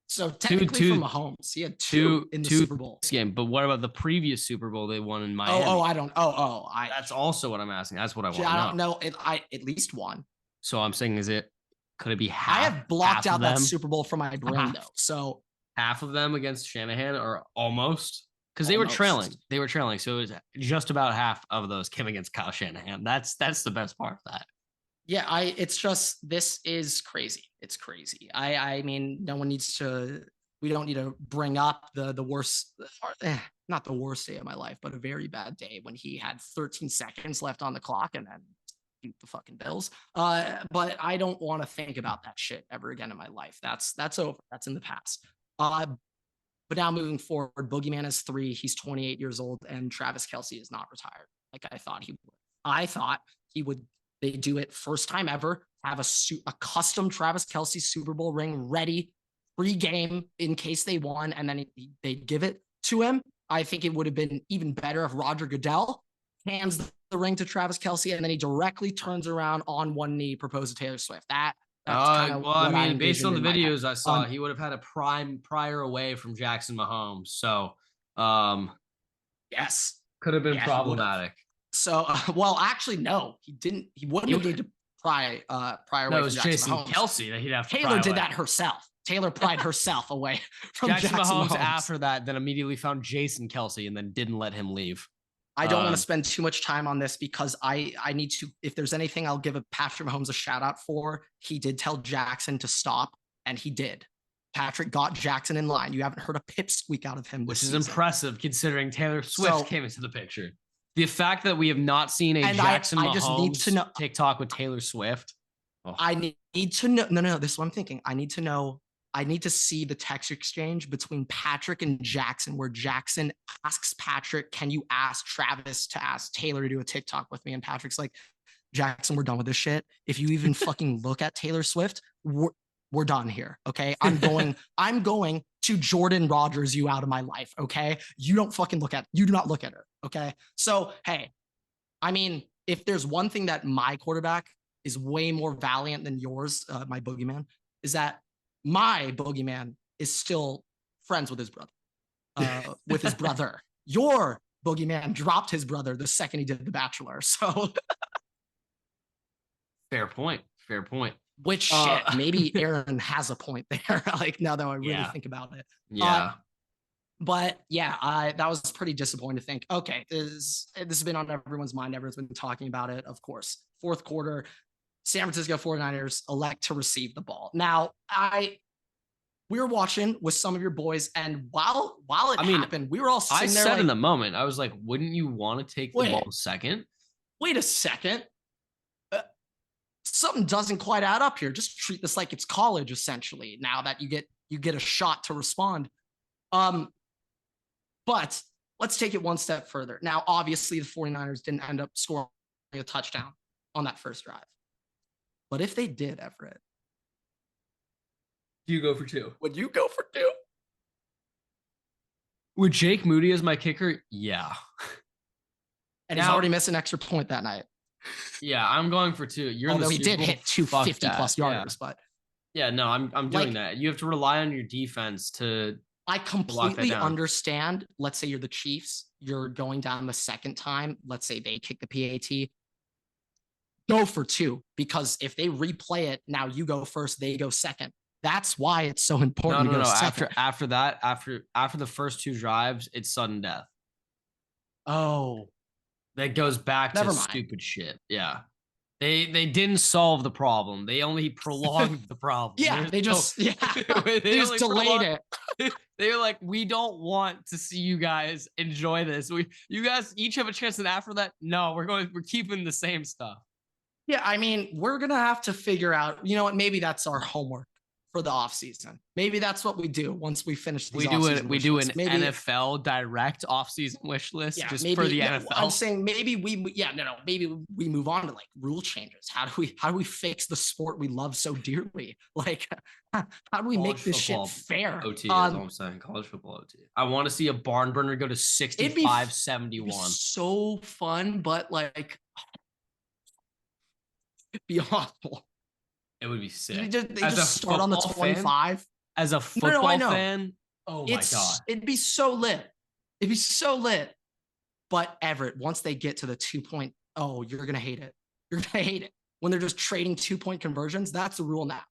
So technically for Mahomes, he had 2 in the Super Bowl game. But what about the previous Super Bowl they won in Miami? That's also what I'm asking. That's what I want to know. I don't know. At least 1. So I'm saying, could it be half? I have blocked out that Super Bowl from my brain though. So half of them against Shanahan, or almost, because they were trailing. They were trailing. So it was just about half of those came against Kyle Shanahan. That's the best part of that. Yeah, it's just, this is crazy. It's crazy. I mean, no one needs to, we don't need to bring up the worst, not the worst day of my life, but a very bad day when he had 13 seconds left on the clock and then beat the fucking Bills. But I don't want to think about that shit ever again in my life. That's over. That's in the past. But now moving forward, Boogeyman is 3. He's 28 years old, and Travis Kelce is not retired like I thought he would. I thought he would. They do it first time ever, have a custom Travis Kelce Super Bowl ring ready pre-game in case they won, and then they give it to him. I think it would have been even better if Roger Goodell hands the ring to Travis Kelce and then he directly turns around on one knee, proposes to Taylor Swift. That's based on the videos I saw, he would have had a prior away from Jackson Mahomes. So, yes, could have been problematic. So, well, actually, no, he didn't. He wouldn't have needed to prior away. No, it was Jason Kelce that he'd have to. Taylor did that herself. Taylor pried herself away from Jackson Mahomes. After that, then immediately found Jason Kelce and then didn't let him leave. I don't want to spend too much time on this because I need to. If there's anything I'll give Patrick Mahomes a shout out for, he did tell Jackson to stop, and he did. Patrick got Jackson in line. You haven't heard a pipsqueak out of him, which is season. impressive considering Taylor Swift came into the picture. The fact that we have not seen a Jackson Mahomes just need to know, TikTok with Taylor Swift. Oh. I need to know. No, this is what I'm thinking. I need to know. I need to see the text exchange between Patrick and Jackson, where Jackson asks Patrick, "Can you ask Travis to ask Taylor to do a TikTok with me?" And Patrick's like, "Jackson, we're done with this shit. If you even fucking look at Taylor Swift, we're done here. Okay, I'm going to Jordan Rogers you out of my life. Okay, you do not look at her. Okay, so hey, I mean, if there's one thing that my quarterback is way more valiant than yours, my boogeyman, is that my boogeyman is still friends with his brother. Your boogeyman dropped his brother the second he did The Bachelor. So fair point. Which shit, maybe Aaron has a point there. Like now that I really think about it. Yeah. But yeah, that was pretty disappointing to think, okay, this has been on everyone's mind. Everyone's been talking about it. Of course, fourth quarter, San Francisco 49ers elect to receive the ball. Now, we were watching with some of your boys, and while it happened, we were all sitting there. I said in the moment, I was like, wouldn't you want to take the ball second? Wait a second. Something doesn't quite add up here. Just treat this like it's college, essentially, now that you get a shot to respond. But let's take it one step further. Now, obviously, the 49ers didn't end up scoring a touchdown on that first drive. But if they did, Everett, you go for two. Would you go for two? With Jake Moody as my kicker? Yeah. And he's already missed an extra point that night. Yeah, I'm going for two. Although he did hit 250 plus yarders, but yeah, no, I'm doing that. You have to rely on your defense to. I completely understand. Let's say you're the Chiefs, you're going down the second time. Let's say they kick the PAT. Go for two, because if they replay it, now you go first, they go second. That's why it's so important. No. After the first two drives, it's sudden death. Oh, that goes back to stupid shit. Yeah, they didn't solve the problem. They only prolonged the problem. Yeah, they just delayed it. They're like, we don't want to see you guys enjoy this. You guys each have a chance, and after that, no, we're keeping the same stuff. Yeah, I mean, we're gonna have to figure out. You know what? Maybe that's our homework for the offseason. Maybe that's what we do once we finish these. We do an NFL direct offseason wish list just for the NFL. I'm saying maybe maybe we move on to like rule changes. How do we fix the sport we love so dearly? Like, how do we make this shit fair? OT is all I'm saying. College football OT. I want to see a barn burner go to 65-71. So fun, but like, it'd be awful. It would be sick. They just start on the 25. As a football fan, oh my God. It'd be so lit. But Everett, once they get to the 2 point, you're going to hate it. You're going to hate it. When they're just trading 2 point conversions, that's the rule now.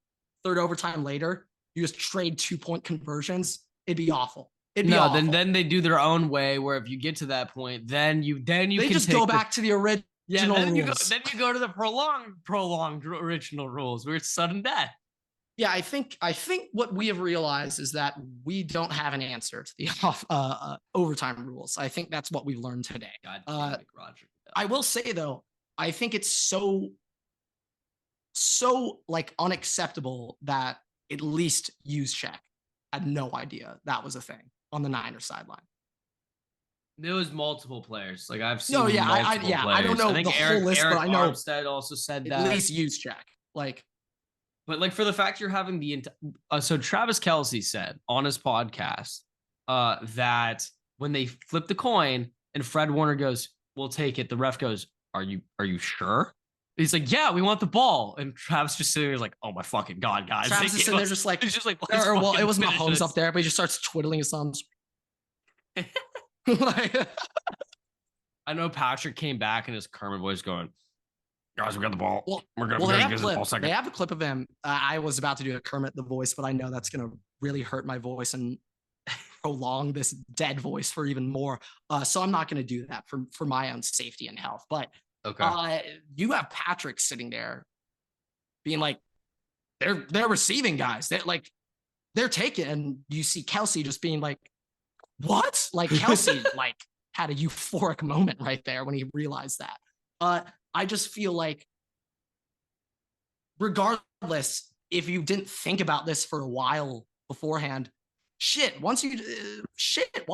Third overtime later, you just trade 2 point conversions. It'd be awful. Awful. Then they do their own way, where if you get to that point, then you they just go back to the original. Yeah, then you go to the prolonged original rules where it's sudden death. Yeah, I think what we have realized is that we don't have an answer to the overtime rules. I think that's what we've learned today. God damn it, Roger. I will say though, I think it's so like unacceptable that at least Juszczyk had no idea that was a thing on the Niners sideline. There was multiple players. Like I've seen. Players. I don't know the whole list, but I know Armstead also said that. At least Juszczyk, like. But like for the fact you're having so Travis Kelce said on his podcast that when they flip the coin and Fred Warner goes, "We'll take it," the ref goes, "Are you sure?" He's like, "Yeah, we want the ball," and Travis just sitting there like, "Oh my fucking God, guys!" Travis is sitting there just like, he's just like, it was Mahomes up there, but he just starts twiddling his thumbs. I know Patrick came back and his Kermit voice going, "Guys, we got the ball. We're gonna get the ball second." They have a clip of him. I was about to do a Kermit the voice, but I know that's gonna really hurt my voice and prolong this dead voice for even more. So I'm not gonna do that for my own safety and health. But you have Patrick sitting there being like, they're receiving guys. They're like, they're taking, and you see Kelsey just being like, what? Like Kelsey like had a euphoric moment right there when he realized that. I just feel like regardless, if you didn't think about this for a while beforehand, while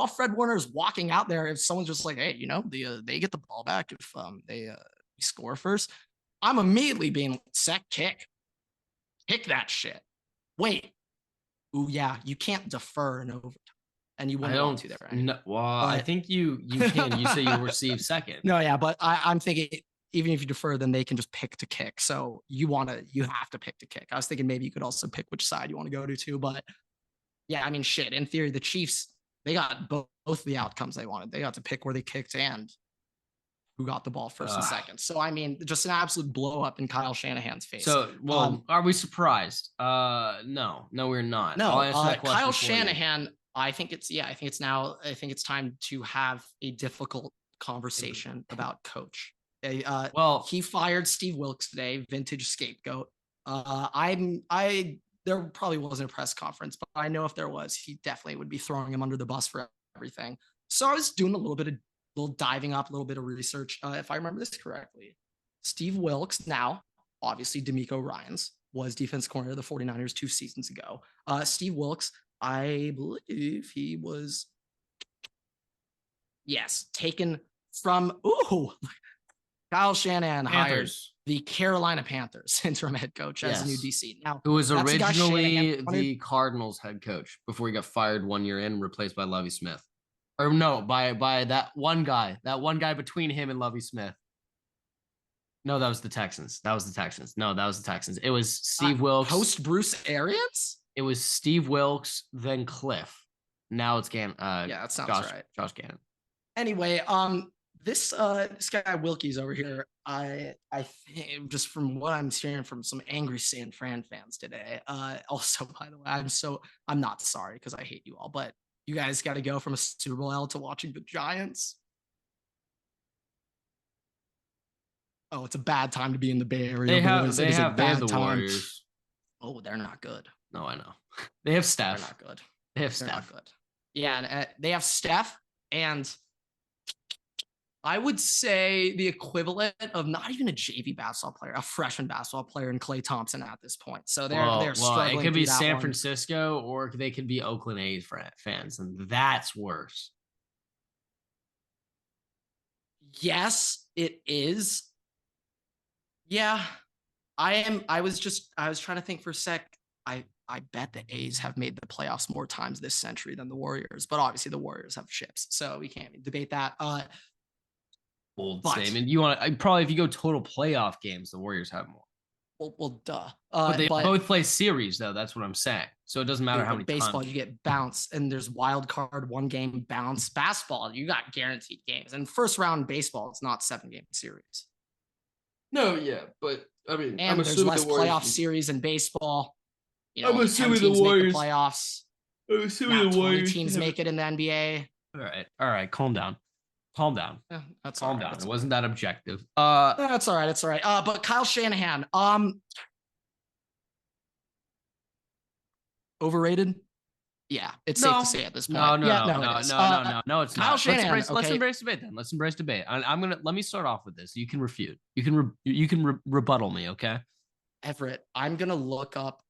Fred Warner's walking out there, if someone's just like, hey, they get the ball back if they score first, I'm immediately being set kick that shit. Wait, ooh yeah, you can't defer in overtime, and you wouldn't want to there. Right? No, well, I think you can. You say you'll receive second. No, yeah, but I'm thinking even if you defer, then they can just pick to kick. So you have to pick to kick. I was thinking maybe you could also pick which side you want to go to too, but yeah, I mean, shit. In theory, the Chiefs, they got both the outcomes they wanted. They got to pick where they kicked and who got the ball first and second. So I mean, just an absolute blow up in Kyle Shanahan's face. So, are we surprised? No, we're not. No, I'll answer that question Kyle Shanahan. I think it's time to have a difficult conversation about coach. He fired Steve Wilks today, vintage scapegoat. There probably wasn't a press conference, but I know if there was, he definitely would be throwing him under the bus for everything. So I was doing a little diving up, a little bit of research. If I remember this correctly, Steve Wilks, now obviously DeMeco Ryans, was defense coordinator of the 49ers 2 seasons ago. Steve Wilks, I believe he was, taken from, Kyle Shanahan hired the Carolina Panthers interim head coach as a new DC. Now, who was originally the Cardinals head coach before he got fired 1 year in, replaced by Lovie Smith. Or no, by that one guy between him and Lovie Smith. No, that was the Texans. No, that was the Texans. It was Steve Wilks. Post Bruce Arians? It was Steve Wilks, then Cliff. Now it's Gannon. That sounds right. Josh Gannon. Anyway, this guy Wilkie's over here. I think just from what I'm hearing from some angry San Fran fans today. Also, by the way, I'm not sorry because I hate you all, but you guys got to go from a Super Bowl L to watching the Giants. Oh, it's a bad time to be in the Bay Area. They have the Warriors. Oh, they're not good. No, I know. They have Steph. They're not good. They have They're Steph. Not good. Yeah, and they have Steph, and I would say the equivalent of not even a JV basketball player, a freshman basketball player in Klay Thompson at this point. So they're struggling. It could be San Francisco, or they could be Oakland A's fans, and that's worse. Yes, it is. Yeah, I was trying to think for a sec. I bet the A's have made the playoffs more times this century than the Warriors, but obviously the Warriors have chips, so we can't debate that. Bold statement. You want to probably if you go total playoff games, the Warriors have more. Well, duh. But they both play series, though. That's what I'm saying. So it doesn't matter how many baseball times. You get bounce, and there's wild card, 1 game bounce. Basketball, you got guaranteed games, and first round baseball, it's not 7-game series. No, yeah, but I mean, and there's less playoff series in baseball. I'm assuming the Warriors make the playoffs. I'm assuming the Warriors teams make it in the NBA. All right, calm down. Yeah, that's calm down. It wasn't that objective. That's all right. It's all right. But Kyle Shanahan, overrated. Yeah, it's safe to say at this point. No, it's Kyle not. Shanahan. Let's embrace debate then. Let's embrace debate. Let me start off with this. You can refute. You can rebuttal me. Okay. Everett, I'm gonna look up.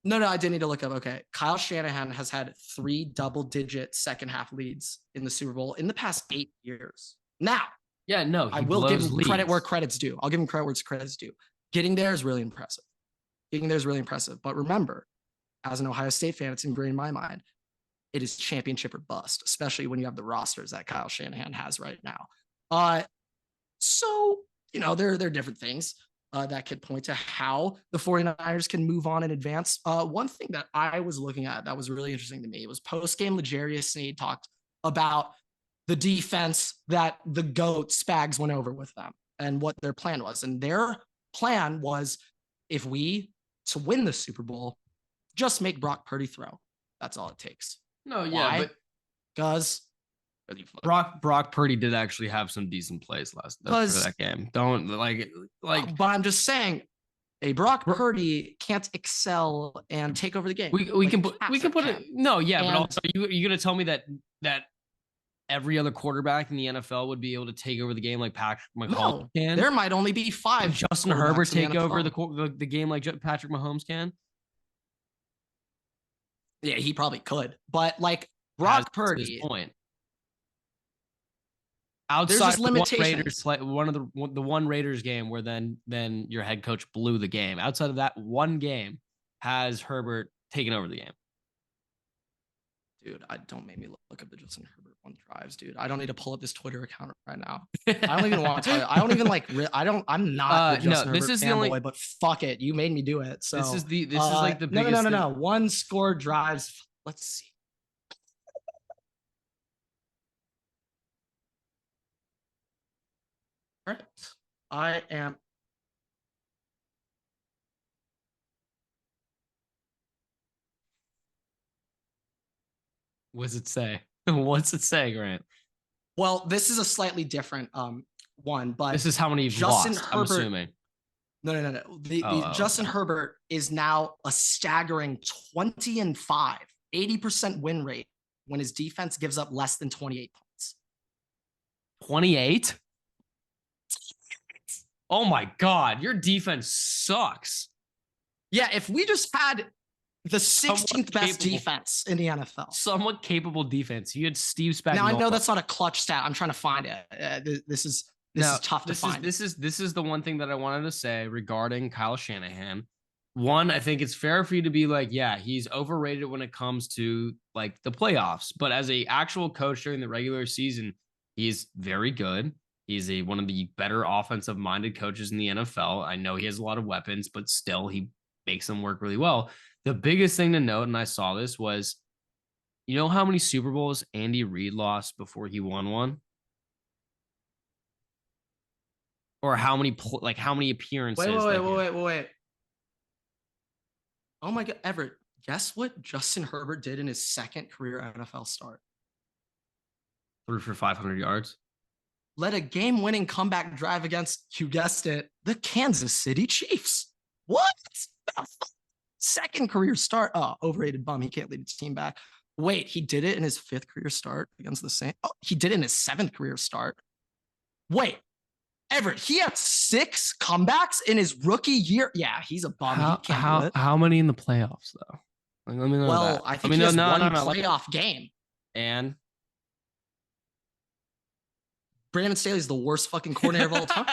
No, I didn't need to look up. Okay. Kyle Shanahan has had 3 double-digit second half leads in the Super Bowl in the past 8 years. Now, I will give him credit where credit's due. I'll give him credit where credit's due. Getting there is really impressive. But remember, as an Ohio State fan, it's ingrained in my mind. It is championship or bust, especially when you have the rosters that Kyle Shanahan has right now. So, there are different things that could point to how the 49ers can move on and advance. One thing that I was looking at that was really interesting to me was post-game L'Jarius Sneed talked about the defense that the GOAT Spags went over with them and what their plan was. And their plan was, if we to win the Super Bowl, just make Brock Purdy throw. That's all it takes. No, yeah, but because Brock Purdy did actually have some decent plays for that game. Don't like. But I'm just saying, a Brock Purdy can't excel and take over the game. We can put it. No, yeah, but also you gonna tell me that every other quarterback in the NFL would be able to take over the game like Patrick Mahomes can? There might only be 5. Justin Herbert take over the game like Patrick Mahomes can? Yeah, he probably could. But like Brock Purdy, point. Outside of limitations. One of the one Raiders game where then your head coach blew the game. Outside of that one game, has Herbert taken over the game? Dude, don't make me look up the Justin Herbert one drives, dude. I don't need to pull up this Twitter account right now. I don't even want to tell you. I don't even like. I'm not. The Justin Herbert fanboy, but fuck it, you made me do it. So this is like the biggest. No. One score drives. Let's see. All right, I am. What's it say? What's it say, Grant? Well, this is a slightly different one, but this is how many you've Justin lost, Herbert, I'm assuming. No. The Justin Herbert is now a staggering 20-5, 80% win rate when his defense gives up less than 28 points. 28? Oh my God, your defense sucks. Yeah, if we just had the 16th best defense in the NFL. Somewhat capable defense. You had Steve Spagnuolo. Now I know that's not a clutch stat. I'm trying to find it. This is tough to find. This is the one thing that I wanted to say regarding Kyle Shanahan. One, I think it's fair for you to be like, yeah, he's overrated when it comes to like the playoffs. But as a actual coach during the regular season, he's very good. He's one of the better offensive-minded coaches in the NFL. I know he has a lot of weapons, but still he makes them work really well. The biggest thing to note, and I saw this, was you know how many Super Bowls Andy Reid lost before he won one? Or how many appearances? Wait. Oh my God, Everett, guess what Justin Herbert did in his second career NFL start? Threw for 500 yards. Led a game-winning comeback drive against, you guessed it, the Kansas City Chiefs. What? Second career start. Oh, overrated bum. He can't lead his team back. Wait, he did it in his 5th career start against the Saints. Oh, he did it in his 7th career start. Wait, Everett, he had 6 comebacks in his rookie year. Yeah, he's a bum. How many in the playoffs though? Like, let me know. Well, I think he has one playoff game. And Brandon Staley's the worst fucking coordinator of all time.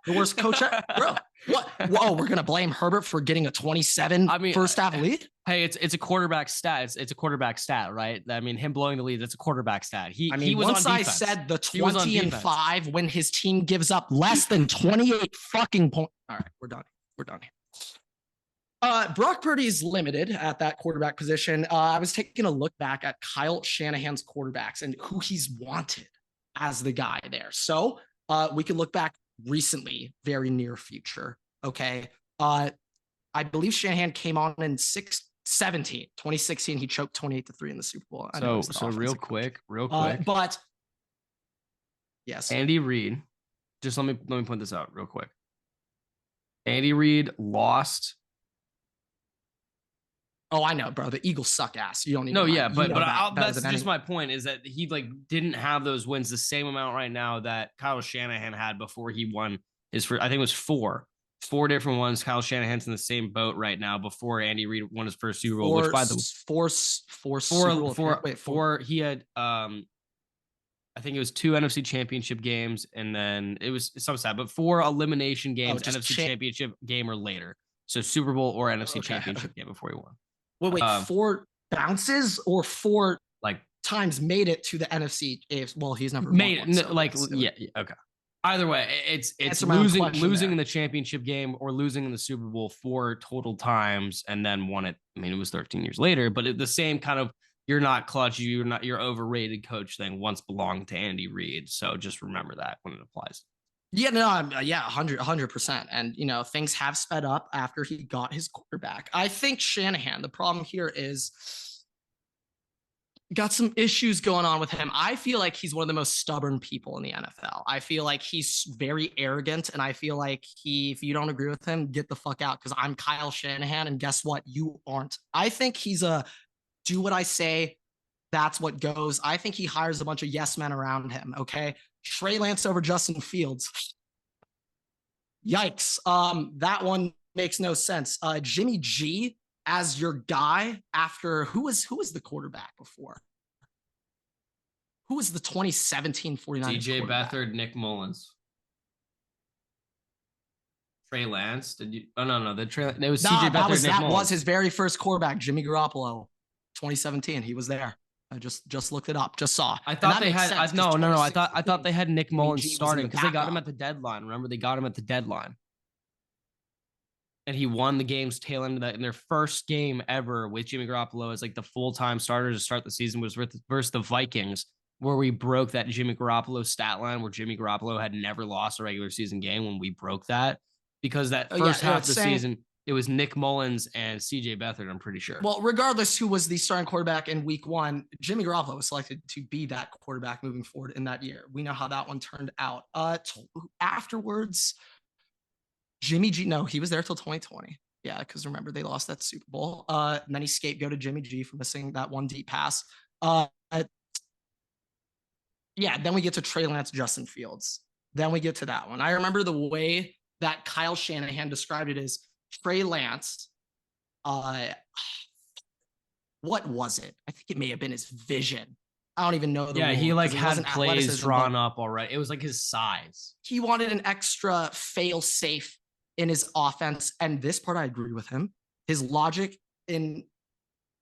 The worst coach ever. Bro, what? Whoa, we're going to blame Herbert for getting a 27 first half lead? Hey, it's a quarterback stat. It's a quarterback stat, right? I mean, him blowing the lead, that's a quarterback stat. He was once on I said the 20-5 when his team gives up less than 28 fucking points. All right, we're done. We're done here. Brock Purdy is limited at that quarterback position. I was taking a look back at Kyle Shanahan's quarterbacks and who he's wanted as the guy there. So we can look back recently, very near future. Okay. I believe Shanahan came on in 2016. He choked 28-3 in the Super Bowl. So real quick. But yes, Andy Reid, just let me point this out real quick. Andy Reid lost. Oh, I know, bro. The Eagles suck ass. You don't need. No, yeah, but that's just my point. Is that he didn't have those wins the same amount right now that Kyle Shanahan had before he won his first. I think it was four different ones. Kyle Shanahan's in the same boat right now before Andy Reid won his first Super Bowl. Which by the four. He had I think it was 2 NFC Championship games, and then it was some sad, but 4 elimination games, NFC Championship game or later. So Super Bowl or NFC Championship game before he won. Wait, 4 bounces or 4 times made it to the NFC. Well, he's never made it. Okay. Either way, it's losing in the championship game or losing in the Super Bowl 4 total times and then won it. I mean, it was 13 years later, but the same kind of you're not clutch, you're overrated coach thing once belonged to Andy Reid. So just remember that when it applies. Yeah, no, 100%. And, things have sped up after he got his quarterback. I think Shanahan, the problem here is got some issues going on with him. I feel like he's one of the most stubborn people in the NFL. I feel like he's very arrogant, and I feel like if you don't agree with him, get the fuck out, because I'm Kyle Shanahan, and guess what? You aren't. I think he's a do what I say, that's what goes. I think he hires a bunch of yes men around him. Okay. Trey Lance over Justin Fields. Yikes. That one makes no sense. Jimmy G as your guy after who was the quarterback before? Who was the 2017 49ers CJ Beathard, Nick Mullins. Trey Lance? Did you? Oh no, it was CJ Beathard. That was his very first quarterback, Jimmy Garoppolo, 2017. He was there. I just looked it up, just saw. I thought they had no. I thought they had Nick Mullins starting because they got him at the deadline. Remember, they got him at the deadline, and he won the game's tail end of that in their first game ever with Jimmy Garoppolo as like the full-time starter to start the season was versus the Vikings, where we broke that Jimmy Garoppolo stat line where Jimmy Garoppolo had never lost a regular season game when we broke that because that first half of the season. It was Nick Mullins and CJ Beathard, I'm pretty sure. Well, regardless who was the starting quarterback in week one, Jimmy Garoppolo was selected to be that quarterback moving forward in that year. We know how that one turned out. Afterwards, Jimmy G, no, he was there till 2020. Yeah, because remember, they lost that Super Bowl. And then he scapegoated Jimmy G for missing that one deep pass. Yeah, then we get to Trey Lance, Justin Fields. Then we get to that one. I remember the way that Kyle Shanahan described it is Trey Lance, what was it? I think it may have been his vision. I don't even know. He like had plays drawn up already. It was like his size. He wanted an extra fail safe in his offense. And this part, I agree with him. His logic in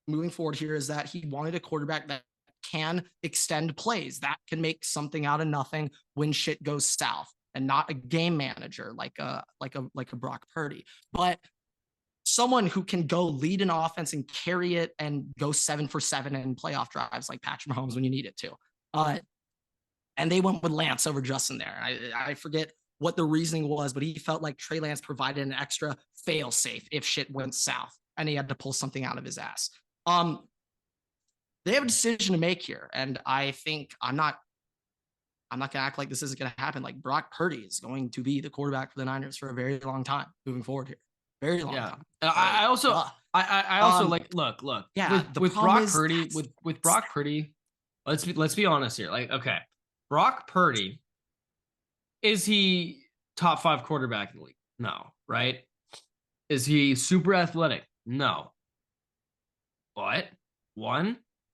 moving forward here is that he wanted a quarterback that can extend plays, that can make something out of nothing when shit goes south. And not a game manager like a Brock Purdy, but someone who can go lead an offense and carry it and go 7 for 7 in playoff drives like Patrick Mahomes when you need it to. And they went with Lance over Justin there. I forget what the reasoning was, but he felt like Trey Lance provided an extra fail safe if shit went south and he had to pull something out of his ass. They have a decision to make here, and I think I'm not going to act like this isn't going to happen. Like Brock Purdy is going to be the quarterback for the Niners for a very long time moving forward here. Very long time. I also like, look. Yeah. With Brock Purdy, with Brock Purdy, let's be honest here. Like, okay, Brock Purdy, is he top 5 quarterback in the league? No, right? Is he super athletic? No. But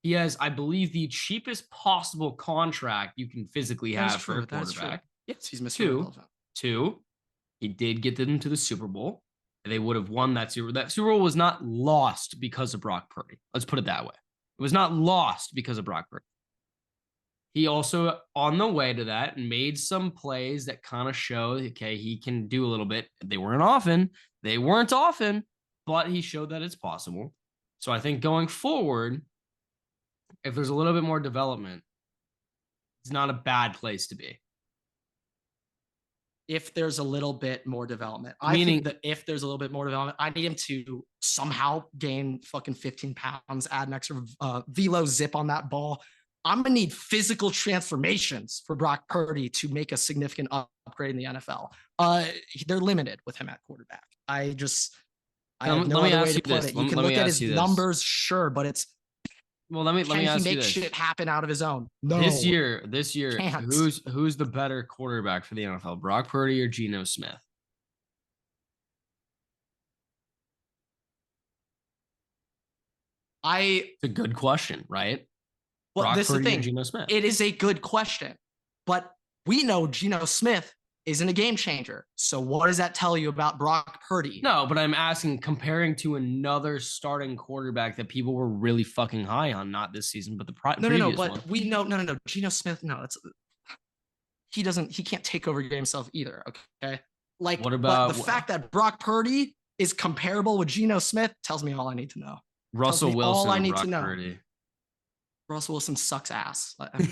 he has, I believe, the cheapest possible contract you can physically have for a quarterback. Yes, he's missing. Two, he did get them to the Super Bowl. They would have won that Super Bowl. That Super Bowl was not lost because of Brock Purdy. Let's put it that way. It was not lost because of Brock Purdy. He also, on the way to that, made some plays that kind of show, okay, he can do a little bit. They weren't often, but he showed that it's possible. So I think going forward, if there's a little bit more development, it's not a bad place to be. If there's a little bit more development, I think that if there's a little bit more development, I need him to somehow gain fucking 15 pounds, add an extra velo zip on that ball. I'm going to need physical transformations for Brock Purdy to make a significant upgrade in the NFL. They're limited with him at quarterback. I have no other way to put it. You can look at his numbers, sure, but it's, well, let me ask you this. Can he make shit happen out of his own? No. This year, who's the better quarterback for the NFL, Brock Purdy or Geno Smith? It's a good question, right? Well, Brock this Purdy is the thing. Geno Smith. It is a good question, but we know Geno Smith isn't a game changer. So what does that tell you about Brock Purdy? No, but I'm asking, comparing to another starting quarterback that people were really fucking high on, not this season, but the previous one. But we know, no. Geno Smith, no, he can't take over game himself either. Okay. Like, what about the fact that Brock Purdy is comparable with Geno Smith tells me all I need to know. Russell Wilson, all I need to know. Purdy. Russell Wilson sucks ass. What are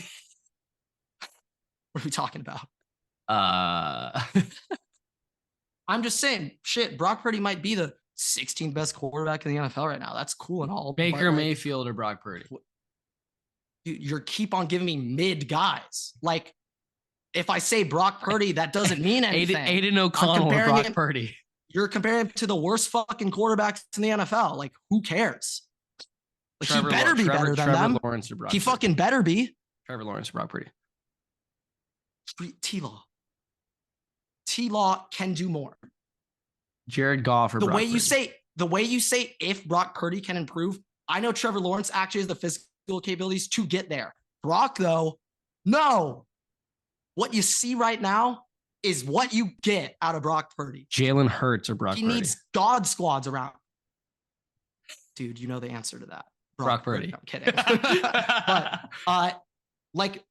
we talking about? I'm just saying, shit, Brock Purdy might be the 16th best quarterback in the NFL right now. That's cool and all. Baker Mayfield or Brock Purdy? you keep on giving me mid guys. Like, if I say Brock Purdy, that doesn't mean anything. Aiden O'Connell or Brock Purdy. You're comparing him to the worst fucking quarterbacks in the NFL. Like, who cares? Like, he better be better than them. Lawrence or Brock he Purdy. Fucking better be. Trevor Lawrence or Brock Purdy. T-Law. T-Law can do more. Jared Goff or the Brock way Purdy. you say if Brock Purdy can improve, I know Trevor Lawrence actually has the physical capabilities to get there. Brock, though, no. What you see right now is what you get out of Brock Purdy. Jalen Hurts or Brock Purdy. He needs God squads around. Dude, you know the answer to that. Brock Purdy. No, I'm kidding. But, like,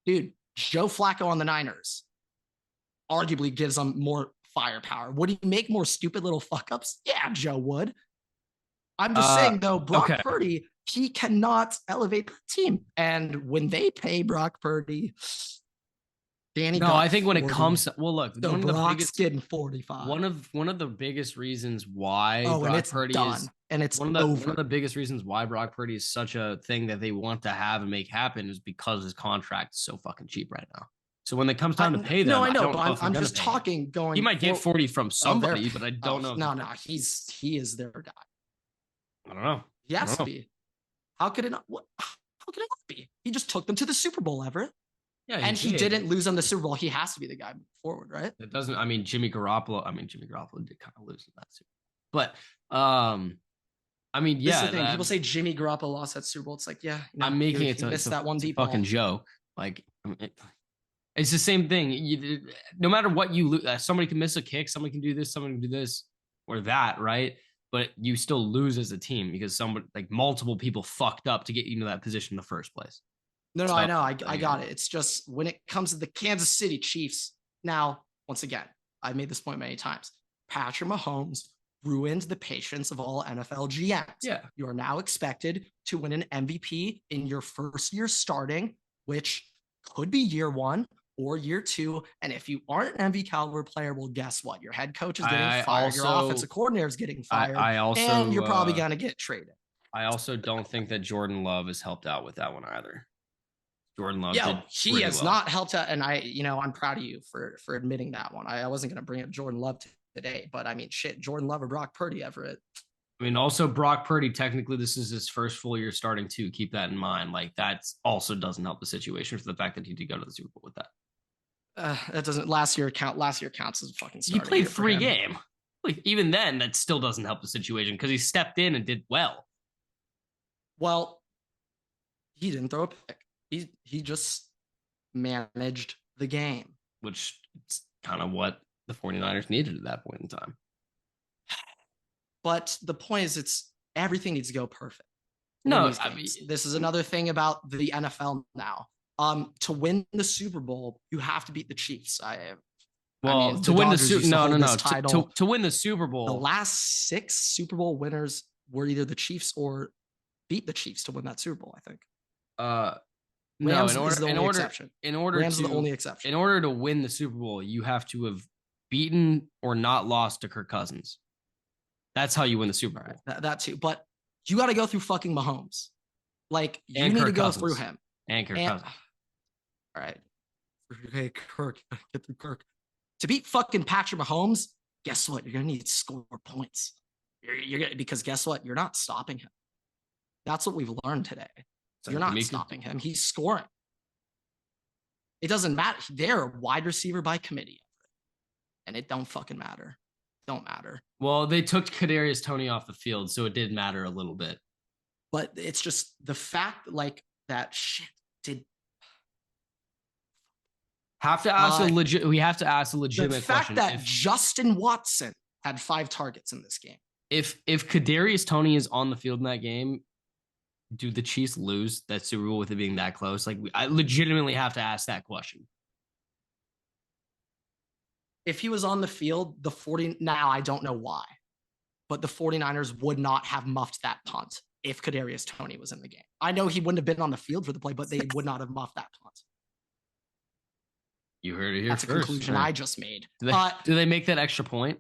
dude, Joe Flacco on the Niners arguably gives them more firepower. Would he make more stupid little fuck-ups? Yeah, Joe would. I'm just saying, though, Brock Purdy, he cannot elevate the team. And when they pay Brock Purdy, Danny. No, I think when it comes to, well, look, so one of the Brock's biggest getting 45. One of the biggest reasons why Brock Purdy done, is and it's one of the biggest reasons why Brock Purdy is such a thing that they want to have and make happen is because his contract is so fucking cheap right now. So when it comes time to pay them, no, I know, but I'm just talking. Going, he might get 40 from somebody, but I don't know. No, he is their guy. I don't know. He has to be. How could it not? How could it not be? He just took them to the Super Bowl, Everett. Yeah, and he didn't lose them the Super Bowl. He has to be the guy moving forward, right? It doesn't. I mean, Jimmy Garoppolo did kind of lose in that Super Bowl, but I mean, yeah. This is the thing. People say Jimmy Garoppolo lost that Super Bowl. It's like, yeah, I'm making it missed that one deep fucking joke. Like, it's the same thing. No matter what you lose, somebody can miss a kick, somebody can do this, somebody can do this or that, right? But you still lose as a team because multiple people fucked up to get you into that position in the first place. No, I know. I got it. It's just when it comes to the Kansas City Chiefs. Now, once again, I've made this point many times. Patrick Mahomes ruined the patience of all NFL GMs. Yeah. You are now expected to win an MVP in your first year starting, which could be year one or year two. And if you aren't an MVP caliber player, well, guess what? Your head coach is getting fired. Your offensive coordinator is getting fired. And you're probably going to get traded. I also don't think that Jordan Love has helped out with that one either. Jordan Love he has not helped out, and I'm proud of you for admitting that one. I wasn't going to bring up Jordan Love today, but I mean, shit, Jordan Love or Brock Purdy, Everett. I mean, also Brock Purdy, technically this is his first full year starting too. Keep that in mind. Like, that also doesn't help the situation for the fact that he did go to the Super Bowl with that. That doesn't last year counts as a fucking starting. He played 3 games. Like, even then, that still doesn't help the situation because he stepped in and did well. Well, he didn't throw a pick. He just managed the game. Which is kind of what the 49ers needed at that point in time. But the point is, everything needs to go perfect. No, this is another thing about the NFL now. To win the Super Bowl, you have to beat the Chiefs. To win the Super Bowl, the last 6 Super Bowl winners were either the Chiefs or beat the Chiefs to win that Super Bowl, I think. Rams is the only exception. Rams are the only exception. In order to win the Super Bowl, you have to have beaten or not lost to Kirk Cousins. That's how you win the Super Bowl. Right, that too. But you got to go through fucking Mahomes. Like, you need to go through him. And Kirk Cousins. All right. Hey, Kirk. Get through Kirk. To beat fucking Patrick Mahomes, guess what? You're going to need to score points. Because guess what? You're not stopping him. That's what we've learned today. You're not stopping him. He's scoring. It doesn't matter. They're a wide receiver by committee. And it don't fucking matter. Don't matter. Well, they took Kadarius Toney off the field, so it did matter a little bit. But it's just the fact that shit did. We have to ask a legitimate question. The fact that Justin Watson had 5 targets in this game. If Kadarius Toney is on the field in that game, do the Chiefs lose that Super Bowl with it being that close? Like, I legitimately have to ask that question. If he was on the field, now I don't know why, but the 49ers would not have muffed that punt if Kadarius Toney was in the game. I know he wouldn't have been on the field for the play, but they would not have muffed that punt. You heard it here That's first. That's a conclusion I just made. Do they make that extra point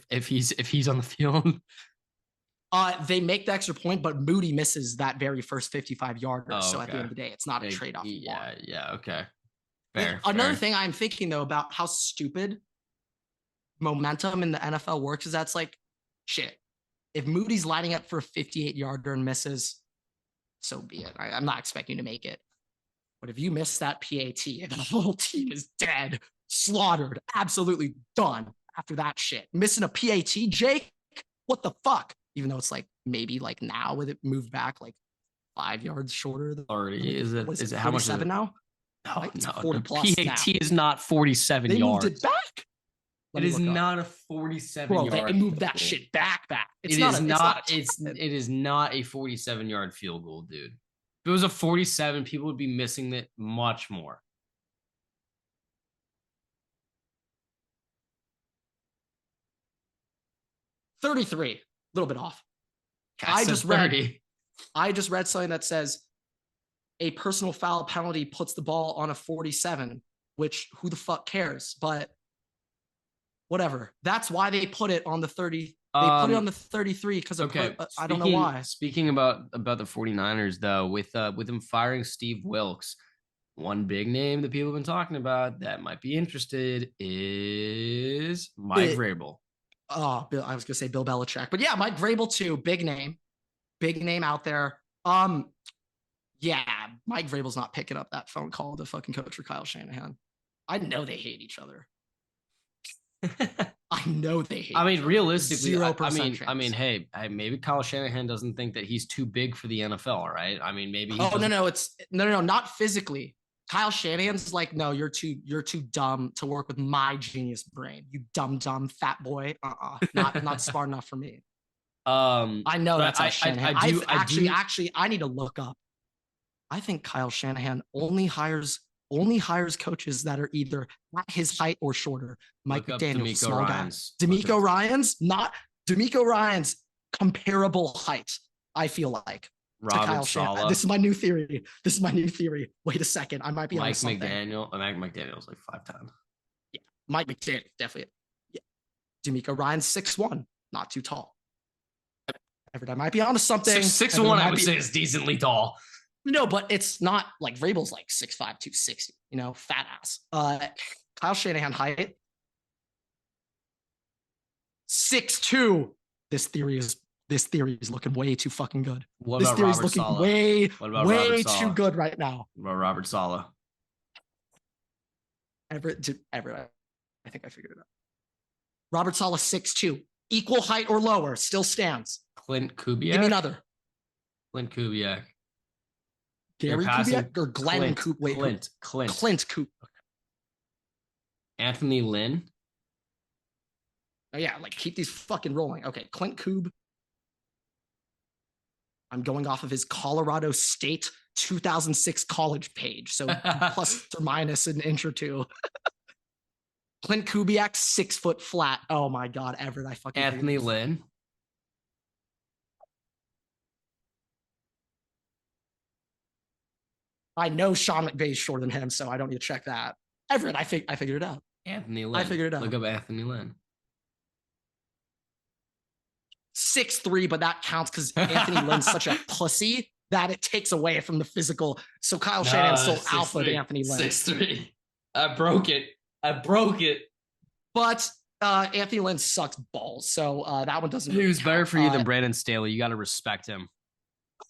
if he's on the field? They make the extra point, but Moody misses that very first 55-yarder. So at the end of the day, it's not a trade-off. Yeah, okay. Another thing I'm thinking, though, about how stupid momentum in the NFL works is that's like, shit. If Moody's lining up for a 58-yarder and misses, so be it. I'm not expecting to make it. But if you miss that PAT, the whole team is dead, slaughtered, absolutely done after that shit. Missing a PAT, Jake? What the fuck? Even though it's like maybe like now with it moved back like 5 yards shorter. 30. Is it how much is it now? No, like no. 40 plus PAT now. is not 47 they yards. They moved it back. It is not a 47 yard. They moved that shit back. It is not a 47-yard field goal, dude. If it was a 47, people would be missing it much more. $33, a little bit off. I just read something that says a personal foul penalty puts the ball on a 47, which who the fuck cares? But whatever. That's why they put it on the 30. They put it on the 33 because of I don't know why. Speaking about the 49ers, though, with them firing Steve Wilkes, one big name that people have been talking about that might be interested is Mike Vrabel. Oh, I was gonna say Bill Belichick, but yeah, Mike Vrabel too. Big name out there. Yeah, Mike Vrabel's not picking up that phone call to fucking coach for Kyle Shanahan. I know they hate each other. I know they hate. I mean, realistically, 0% I mean, hey, maybe Kyle Shanahan doesn't think that he's too big for the NFL, right? I mean, maybe. No, not physically. Kyle Shanahan's like, no, you're too dumb to work with my genius brain. You dumb fat boy. Not smart enough for me. I know that's how Shanahan. I need to look up. I think Kyle Shanahan only hires coaches that are either at his height or shorter. Mike McDaniel, small guy. DeMeco Ryans comparable height. I feel like Robert Saleh. This is my new theory. Wait a second, I might be on something. Mike McDaniel's like 5'10". Yeah, Mike McDaniel definitely. Yeah, DeMeco Ryans 6'1", not too tall. Everett, I might be onto something. 6'1", I would say is decently tall. No, but it's not like Vrabel's like 6'5", 260, fat ass. Kyle Shanahan height 6'2". This theory is looking way too fucking good. This theory is looking way too good right now. What about Robert Saleh? Everett, I think I figured it out. Robert Saleh 6'2", equal height or lower, still stands. Clint Kubiak. Give me another. Clint Kubiak. Gary Kubiak or Glenn Kubiak? Clint Kubiak. Anthony Lynn. Oh yeah, like keep these fucking rolling. Okay, Clint Kube. I'm going off of his Colorado State 2006 college page, so plus or minus an inch or two. Clint Kubiak, 6 foot flat. Oh my god, Everett, I fucking Anthony Lynn. I know Sean McVay's shorter than him, so I don't need to check that. Everett, I figured it out. Anthony Lynn. I figured it out. Look up Anthony Lynn. 6'3", but that counts because Anthony Lynn's such a pussy that it takes away from the physical. So Kyle Shanahan's still alpha to Anthony Lynn. 6'3". I broke it. But Anthony Lynn sucks balls, so that one doesn't. He was better for you than Brandon Staley. You got to respect him.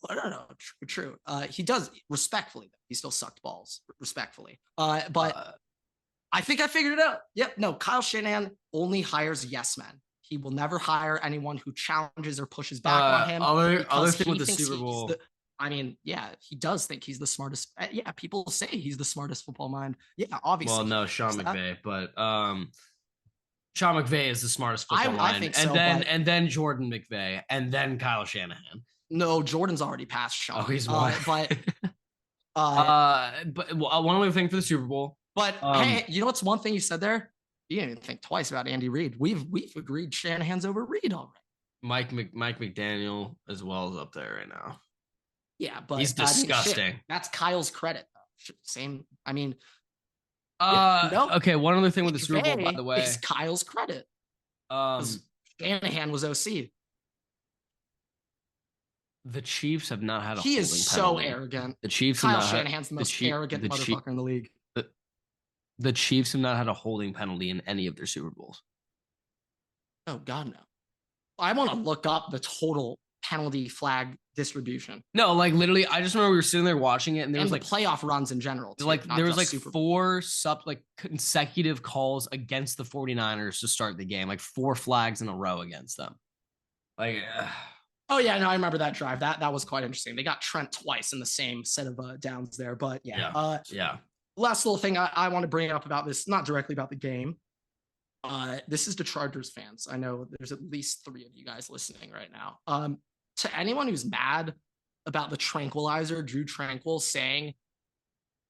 No, true. He does respectfully. He still sucked balls respectfully. But I think I figured it out. Yep. No, Kyle Shanahan only hires yes men. He will never hire anyone who challenges or pushes back on him. Other thing with the Super Bowl. He does think he's the smartest. Yeah, people say he's the smartest football mind. Yeah, obviously. Well, no, Sean McVay, but Sean McVay is the smartest football mind. I think so. And then Jordan McVay, and then Kyle Shanahan. No, Jordan's already passed Sean. Oh, he's one. But one other thing for the Super Bowl. But hey, you know what's one thing you said there? You didn't even think twice about Andy Reid. We've agreed Shanahan's over Reid already. Mike McDaniel as well is up there right now. Yeah, but he's disgusting. That's Kyle's credit. Same. I mean, okay. One other thing with the Super Bowl, by the way, is Kyle's credit. Shanahan was OC. The Chiefs have not had a He holding is so penalty. arrogant. The Chiefs Kyle have not Shanahan's the most arrogant motherfucker in the league. The Chiefs have not had a holding penalty in any of their Super Bowls. Oh God, no. I want to look up the total penalty flag distribution. No, like literally, I just remember we were sitting there watching it, and there was like playoff runs in general. Too, like there was like four consecutive calls against the 49ers to start the game, like 4 flags in a row against them. Like, oh yeah, no, I remember that drive. That was quite interesting. They got Trent twice in the same set of downs there, but yeah. Last little thing I want to bring up about this, not directly about the game. This is the Chargers fans. I know there's at least 3 of you guys listening right now. To anyone who's mad about the tranquilizer, Drew Tranquil saying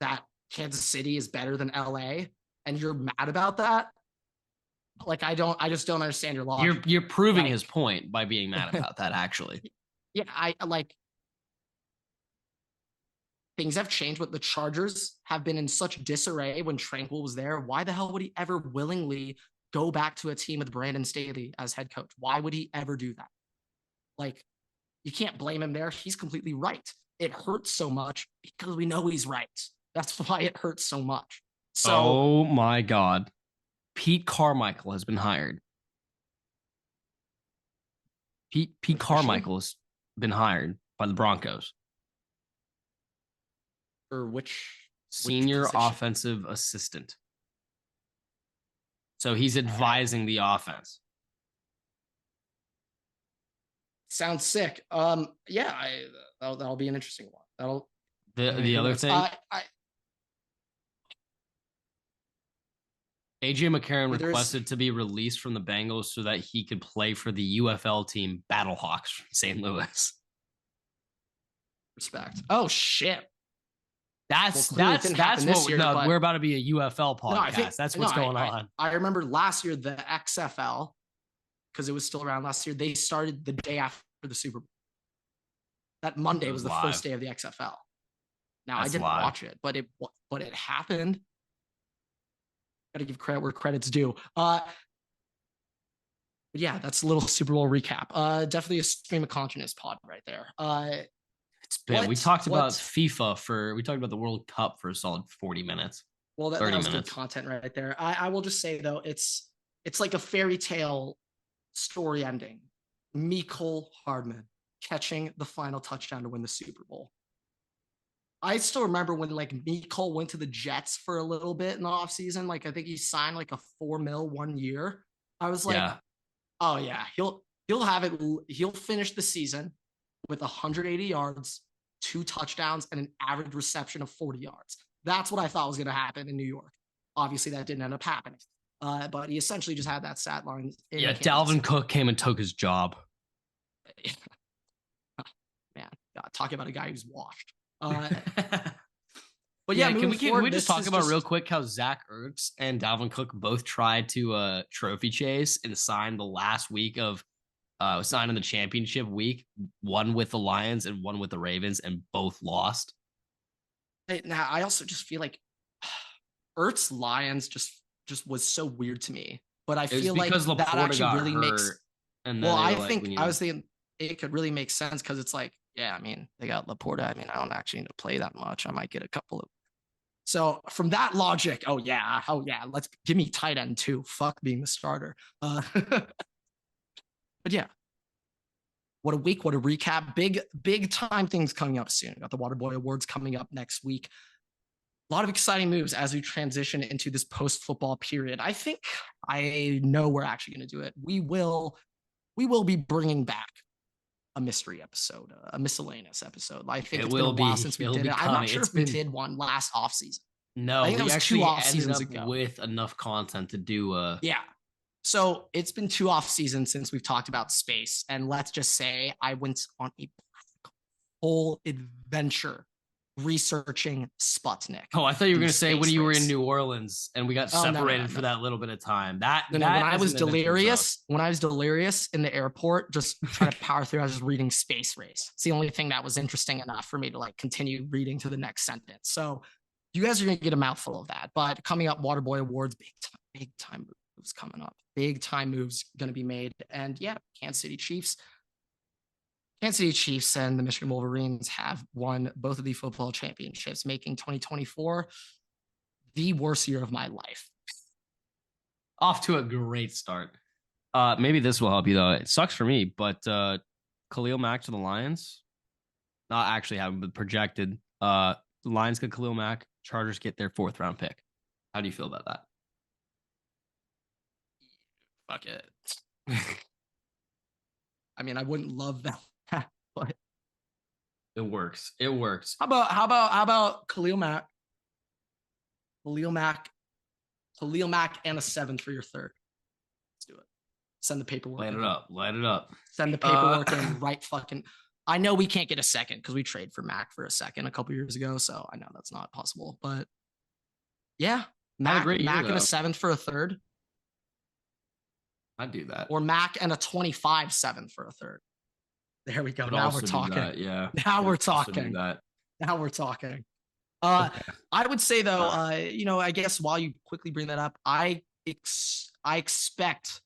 that Kansas City is better than LA, and you're mad about that, like I just don't understand your logic. You're proving his point by being mad about that, actually. Yeah, I like things have changed. What the Chargers have been in such disarray when Tranquil was there. Why the hell would he ever willingly go back to a team with Brandon Staley as head coach? Why would he ever do that? Like, you can't blame him there. He's completely right. It hurts so much because we know he's right. That's why it hurts so much. So, oh my God. Pete Carmichael has been hired. Pete Carmichael has been hired by the Broncos. For which senior offensive assistant. So he's advising the offense. Sounds sick. Yeah, that'll be an interesting one. The other thing. AJ McCarron requested to be released from the Bengals so that he could play for the UFL team Battlehawks from St. Louis. Respect. Oh shit. That's what year, we're about to be a UFL podcast. That's what's going on. I remember last year the XFL, because it was still around last year, they started the day after the Super Bowl. That Monday was the first day of the XFL. Now I didn't watch it, but it happened. Gotta give credit where credit's due. But yeah, that's a little Super Bowl recap. Definitely a stream of consciousness pod right there. It's been. We talked about FIFA we talked about the World Cup for a solid 40 minutes. Well, that was good content right there. I will just say though, it's like a fairy tale story ending. Mecole Hardman catching the final touchdown to win the Super Bowl. I still remember when like Mecole went to the Jets for a little bit in the offseason. Like I think he signed like a $4 million 1 year. I was like, oh yeah, he'll have it. He'll finish the season with 180 yards, 2 touchdowns, and an average reception of 40 yards. That's what I thought was going to happen in New York. Obviously, that didn't end up happening. But he essentially just had that stat line. Yeah, Dalvin Cook came and took his job. Man, God, talking about a guy who's washed. But yeah, can we just talk about real quick how Zach Ertz and Dalvin Cook both tried to trophy chase and sign the last week of signing the championship week, one with the Lions and one with the Ravens, and both lost. Now I also just feel like Ertz Lions just was so weird to me, but I feel like that actually really makes. Well, I think I was thinking it could really make sense because it's like, yeah, I mean, they got Laporta. I mean, I don't actually need to play that much. I might get a couple of. So from that logic, oh yeah, let's give me tight end too. Fuck being the starter. But yeah, what a week, what a recap. Big time things coming up soon. Got the Waterboy Awards coming up next week. A lot of exciting moves as we transition into this post-football period. I think I know we're actually going to do it. We will be bringing back a mystery episode, a miscellaneous episode. I think it's been a while since we did it. I'm not sure if we did one last off season. No, I think that was actually 2 off seasons ago with enough content to do. Yeah. So it's been 2 off seasons since we've talked about space, and let's just say I went on a whole adventure researching Sputnik. Oh, I thought you were going to say when you were in New Orleans and we got separated for that little bit of time. When I was delirious in the airport, just trying to power through, I was just reading Space Race. It's the only thing that was interesting enough for me to like continue reading to the next sentence. So you guys are going to get a mouthful of that. But coming up, Waterboy Awards, big time moves coming up. Big time moves going to be made. And yeah, Kansas City Chiefs. Kansas City Chiefs and the Michigan Wolverines have won both of the football championships, making 2024 the worst year of my life. Off to a great start. Maybe this will help you though. It sucks for me, but Khalil Mack to the Lions. Not actually having been projected. The Lions get Khalil Mack. Chargers get their 4th round pick. How do you feel about that? Fuck it. I mean, I wouldn't love that, but it works. It works. How about Khalil Mack? Khalil Mack and a 7th for your 3rd. Let's do it. Send the paperwork. Light it up. Light it up. Send the paperwork in right fucking. I know we can't get a 2nd because we traded for Mac for a 2nd a couple years ago, so I know that's not possible. But yeah, Mac and a 7th for a 3rd. I'd do that. Or Mac and a 25 7th for a 3rd. There we go. Now we're talking. Yeah. Now we're talking. Now we're talking. I would say though, I guess while you quickly bring that up, I expect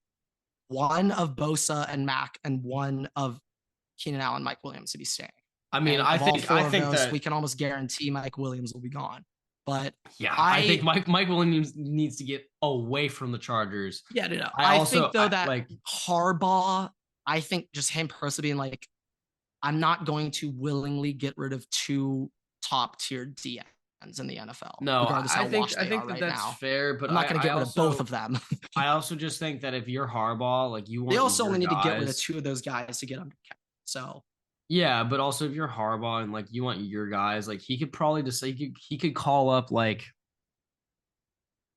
one of Bosa and Mac and one of Keenan Allen, Mike Williams to be staying. I mean, I think that we can almost guarantee Mike Williams will be gone. But yeah, I think Mike Williams needs to get away from the Chargers. Yeah, no. I think though that like Harbaugh, I think just him personally being like, I'm not going to willingly get rid of 2 top tier DNs in the NFL. No, I think that's fair, but I'm not going to get rid of both of them. I also just think that if you're Harbaugh, like you want, they also only need to get rid of 2 of those guys to get under cap. So yeah, but also if you're Harbaugh and like you want your guys, like he could probably just he could call up like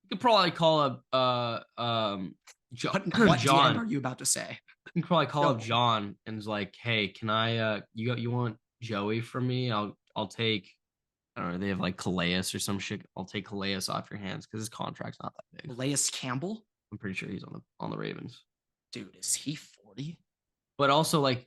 he could probably call up What John. DM are you about to say? You can probably call up John and is like, hey, can I you want Joey from me? I'll take, I don't know, they have like Calais or some shit. I'll take Calais off your hands because his contract's not that big. Calais Campbell? I'm pretty sure he's on the Ravens. Dude, is he 40? But also like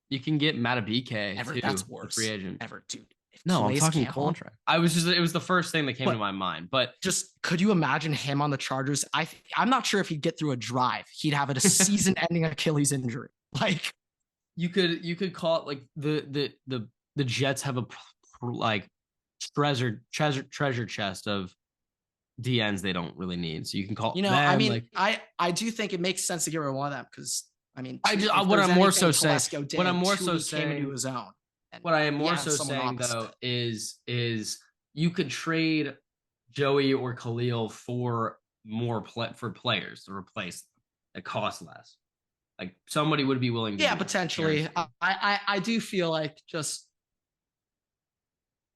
you can get Matabike Everett, too, that's worse. Free agent. Everett, dude. No, I'm talking contract. It was the first thing that came to my mind. But just could you imagine him on the Chargers? I'm not sure if he'd get through a drive. He'd have a season-ending Achilles injury. Like you could call it like the Jets have a like treasure chest of DNs they don't really need. So you can call them, I mean, like, I do think it makes sense to get rid of one of them because I mean, what I'm more so saying though is you could trade Joey or Khalil for for players to replace them. It costs less. Like somebody would be willing to. Yeah, potentially. I do feel like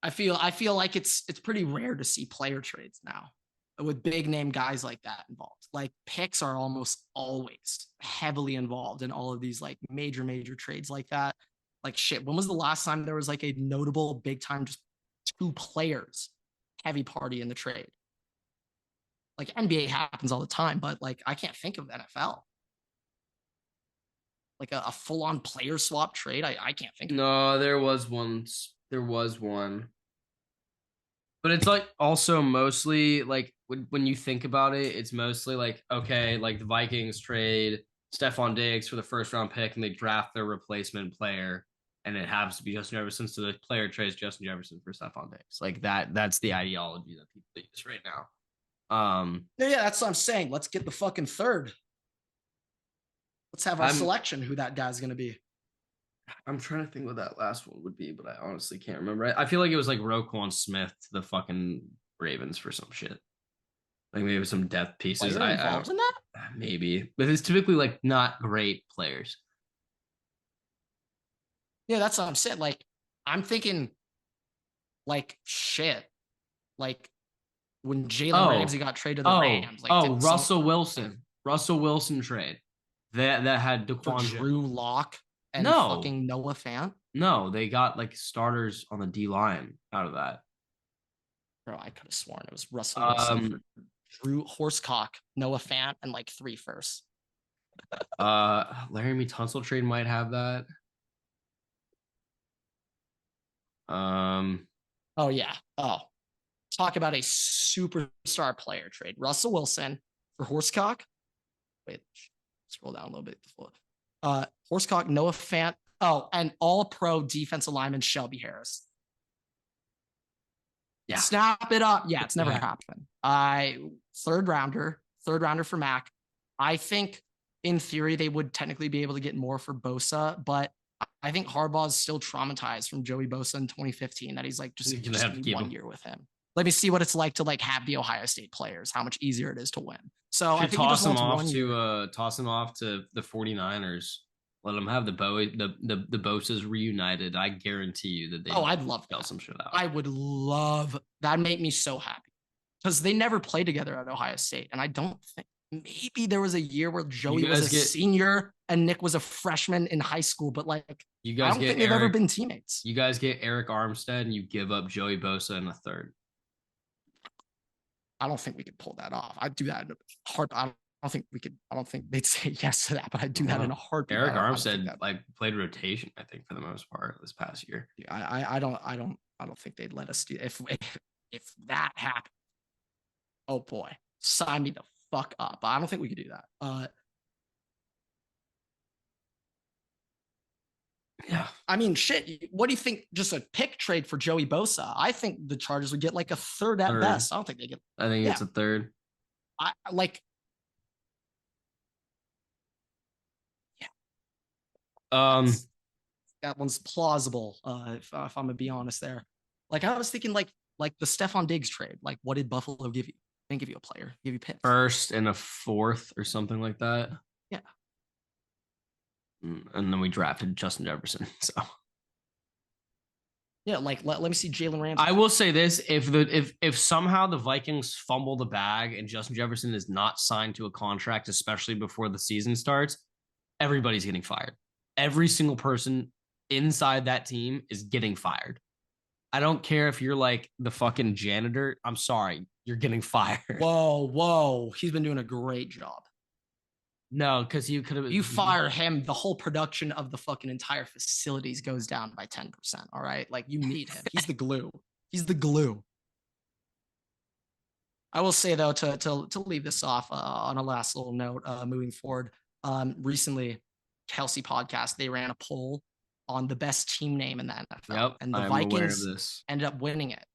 I feel like it's pretty rare to see player trades now with big name guys like that involved. Like picks are almost always heavily involved in all of these like major trades like that. Like shit, when was the last time there was like a notable big time just 2 players heavy party in the trade? Like NBA happens all the time, but like I can't think of NFL. Like a full-on player swap trade. I can't think of. No, there was one. But it's like also mostly like when you think about it, it's mostly like, okay, like the Vikings trade Stephon Diggs for the 1st round pick and they draft their replacement player and it happens to be Justin Jefferson. So the player trades Justin Jefferson for Stephon Diggs. Like that's the ideology that people use right now. Yeah, that's what I'm saying. Let's get the fucking 3rd. Let's have our selection who that guy's going to be. I'm trying to think what that last one would be, but I honestly can't remember. I feel like it was like Roquan Smith to the fucking Ravens for some shit. Like maybe some depth pieces. Involved in that? Maybe. But it's typically like not great players. Yeah, that's what I'm saying. Like, I'm thinking like shit. Like when Jalen Ramsey got traded to the Rams. Like, Russell Wilson trade. That had Daquan Drew Lock and fucking Noah Fant. No, they got like starters on the D line out of that. Bro, I could have sworn it was Russell Wilson for Drew Horsecock, Noah Fant, and like 3 firsts. Laramie Tunsil trade might have that. Oh yeah. Oh, talk about a superstar player trade. Russell Wilson for Horsecock. Wait, scroll down a little bit. Horsecock, Noah Fant, Oh, and all-pro defensive lineman Shelby Harris. Yeah. Snap it up. Yeah, it's never happened. Third rounder for Mac. I think in theory they would technically be able to get more for Bosa, but I think Harbaugh is still traumatized from Joey Bosa in 2015 that he's like, just give me 1 year with him. Let me see what it's like to like have the Ohio State players, how much easier it is to win. So I think toss him off to the 49ers. Let them have the Bosas reunited. I guarantee you that they. Oh, I'd love that. Some shit out. I would love that. Make me so happy because they never played together at Ohio State, and I don't think maybe there was a year where Joey was a senior and Nick was a freshman in high school, but like you guys I don't think they've ever been teammates. You guys get Eric Armstead and you give up Joey Bosa in a third. I don't think we could pull that off. I'd do that in a heart. I don't think we could. I don't think they'd say yes to that, but I'd do that in a heartbeat. Eric Armstead like played rotation, I think, for the most part this past year. Yeah, I don't think they'd let us do if that happened. Oh boy, sign me the fuck up. I don't think we could do that. Yeah. I mean, shit. What do you think? Just a pick trade for Joey Bosa? I think the Chargers would get like a third at best. I don't think they get. I think it's a third. I like. Yeah. That one's plausible. If I'm gonna be honest, there. Like I was thinking, like the Stephon Diggs trade. Like, what did Buffalo give you? They didn't give you a player. They give you picks. First and a fourth or something like that. Yeah. And then we drafted Justin Jefferson. So yeah, like let me see Jalen Ramsey. I will say this: if somehow the Vikings fumble the bag and Justin Jefferson is not signed to a contract, especially before the season starts, everybody's getting fired. Every single person inside that team is getting fired. I don't care if you're like the fucking janitor. I'm sorry, you're getting fired. Whoa! He's been doing a great job. No, because you could have. You fire him, the whole production of the fucking entire facilities goes down by 10%. All right, like you need him. He's the glue. He's the glue. I will say though, to leave this off on a last little note, moving forward, recently, Kelsey podcast they ran a poll on the best team name in the NFL, and the Vikings ended up winning it.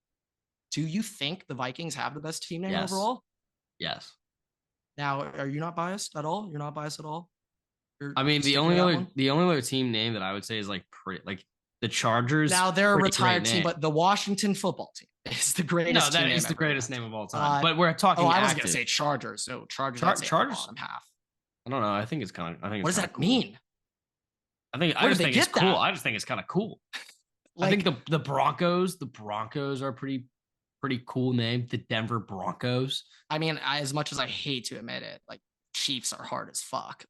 Do you think the Vikings have the best team name overall? Yes. Now, are you not biased at all? You're not biased at all? I mean, the only other team name that I would say is like the Chargers. Now they're a retired team, but the Washington football team is the greatest. No, that is the greatest name of all time. But we're talking. I was gonna say Chargers. So Chargers. Bottom half. I don't know. I think it's kind of. What does that mean? I just think it's cool. I just think it's kind of cool. I think the Broncos. The Broncos are pretty cool name. The Denver Broncos. I mean, as much as I hate to admit it, like Chiefs are hard as fuck.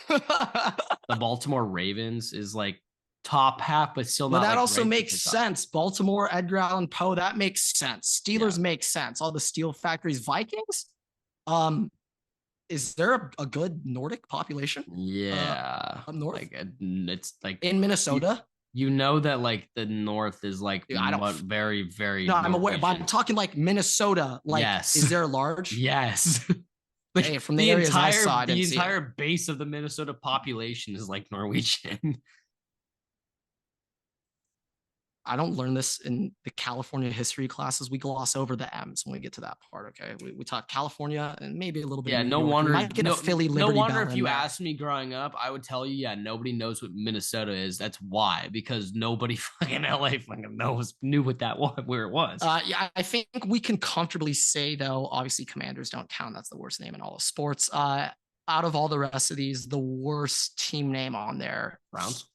The Baltimore Ravens is like top half, but still not. But that like also makes sense. Baltimore, Edgar Allan Poe, that makes sense. Steelers make sense. All the steel factories. Vikings. Is there a good Nordic population? Yeah, up north. Like it's like in Minnesota. You know that like the North is like very, very. No, I'm aware, but I'm talking like Minnesota. Like, is there large? Yes. Like hey, from the areas I saw, the entire base of the Minnesota population is like Norwegian. I don't learn this in the California history classes. We gloss over the M's when we get to that part. Okay, we talk California and maybe a little bit. Yeah, of no wonder. No wonder if you asked me growing up, I would tell you, yeah, nobody knows what Minnesota is. That's why, because nobody fucking LA fucking knew what that was, where it was. Yeah, I think we can comfortably say though. Obviously, Commanders don't count. That's the worst name in all of sports. Out of all the rest of these, the worst team name on there, Browns.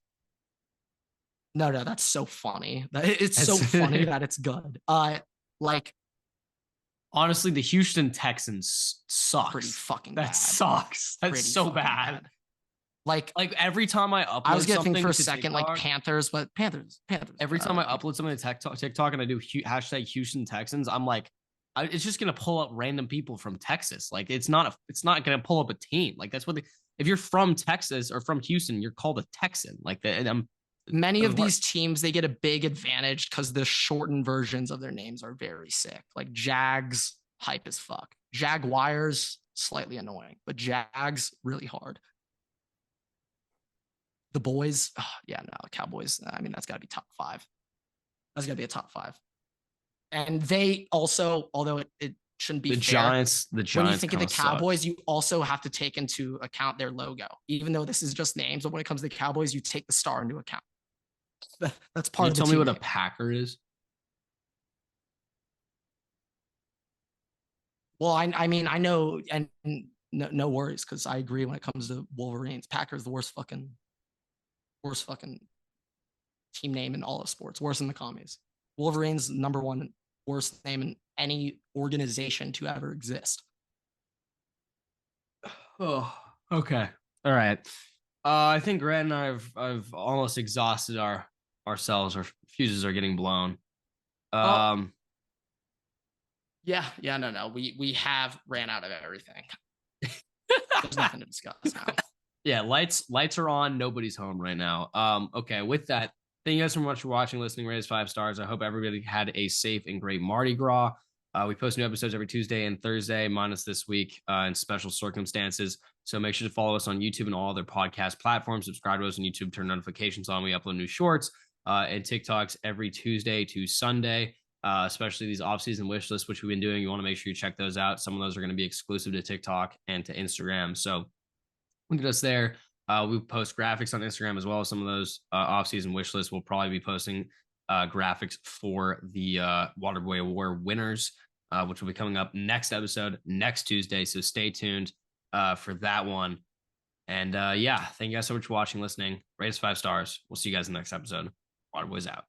No, that's so funny. It's so funny that it's good. Like honestly, the Houston Texans sucks. Pretty fucking bad. That sucks. That's so bad. Like every time I upload, I was gonna think for a TikTok, second like Panthers, but Panthers. Every time I upload something to TikTok and I do hashtag Houston Texans, I'm like, it's just gonna pull up random people from Texas. Like it's not gonna pull up a team. Like that's what if you're from Texas or from Houston, you're called a Texan. Like many of these teams, they get a big advantage because the shortened versions of their names are very sick. Like Jags, hype as fuck. Jaguars, slightly annoying, but Jags, really hard. The boys, oh, yeah, no, Cowboys. I mean, that's got to be top five. That's got to be a top five. And they also, although it shouldn't be The fair, Giants, the when you Giants think of the kind of suck. Cowboys, you also have to take into account their logo. Even though this is just names, but when it comes to the Cowboys, you take the star into account. That's Can part you of the tell me team what a name. Packer is? Well, I mean, I know, and no worries, because I agree when it comes to Wolverines. Packers the worst fucking team name in all of sports, worse than the commies. Wolverines number one worst name in any organization to ever exist. Oh, okay. All right. I think Grant and I've almost exhausted ourselves. Our fuses are getting blown. Oh, Um, yeah, no. We have ran out of everything. There's nothing to discuss now. yeah, lights are on. Nobody's home right now. Okay. With that, thank you guys so much for watching, listening. Rate us 5 stars. I hope everybody had a safe and great Mardi Gras. We post new episodes every Tuesday and Thursday, minus this week in special circumstances. So make sure to follow us on YouTube and all other podcast platforms. Subscribe to us on YouTube, turn notifications on. We upload new shorts and TikToks every Tuesday to Sunday, especially these off-season wish lists, which we've been doing. You want to make sure you check those out. Some of those are going to be exclusive to TikTok and to Instagram. So look at us there. We post graphics on Instagram as well as some of those off-season wish lists. We'll probably be posting graphics for the Waterboy Award winners, which will be coming up next episode next Tuesday. So stay tuned for that one. And yeah, thank you guys so much for watching, listening. Rate us 5 stars. We'll see you guys in the next episode. Waterboy's out.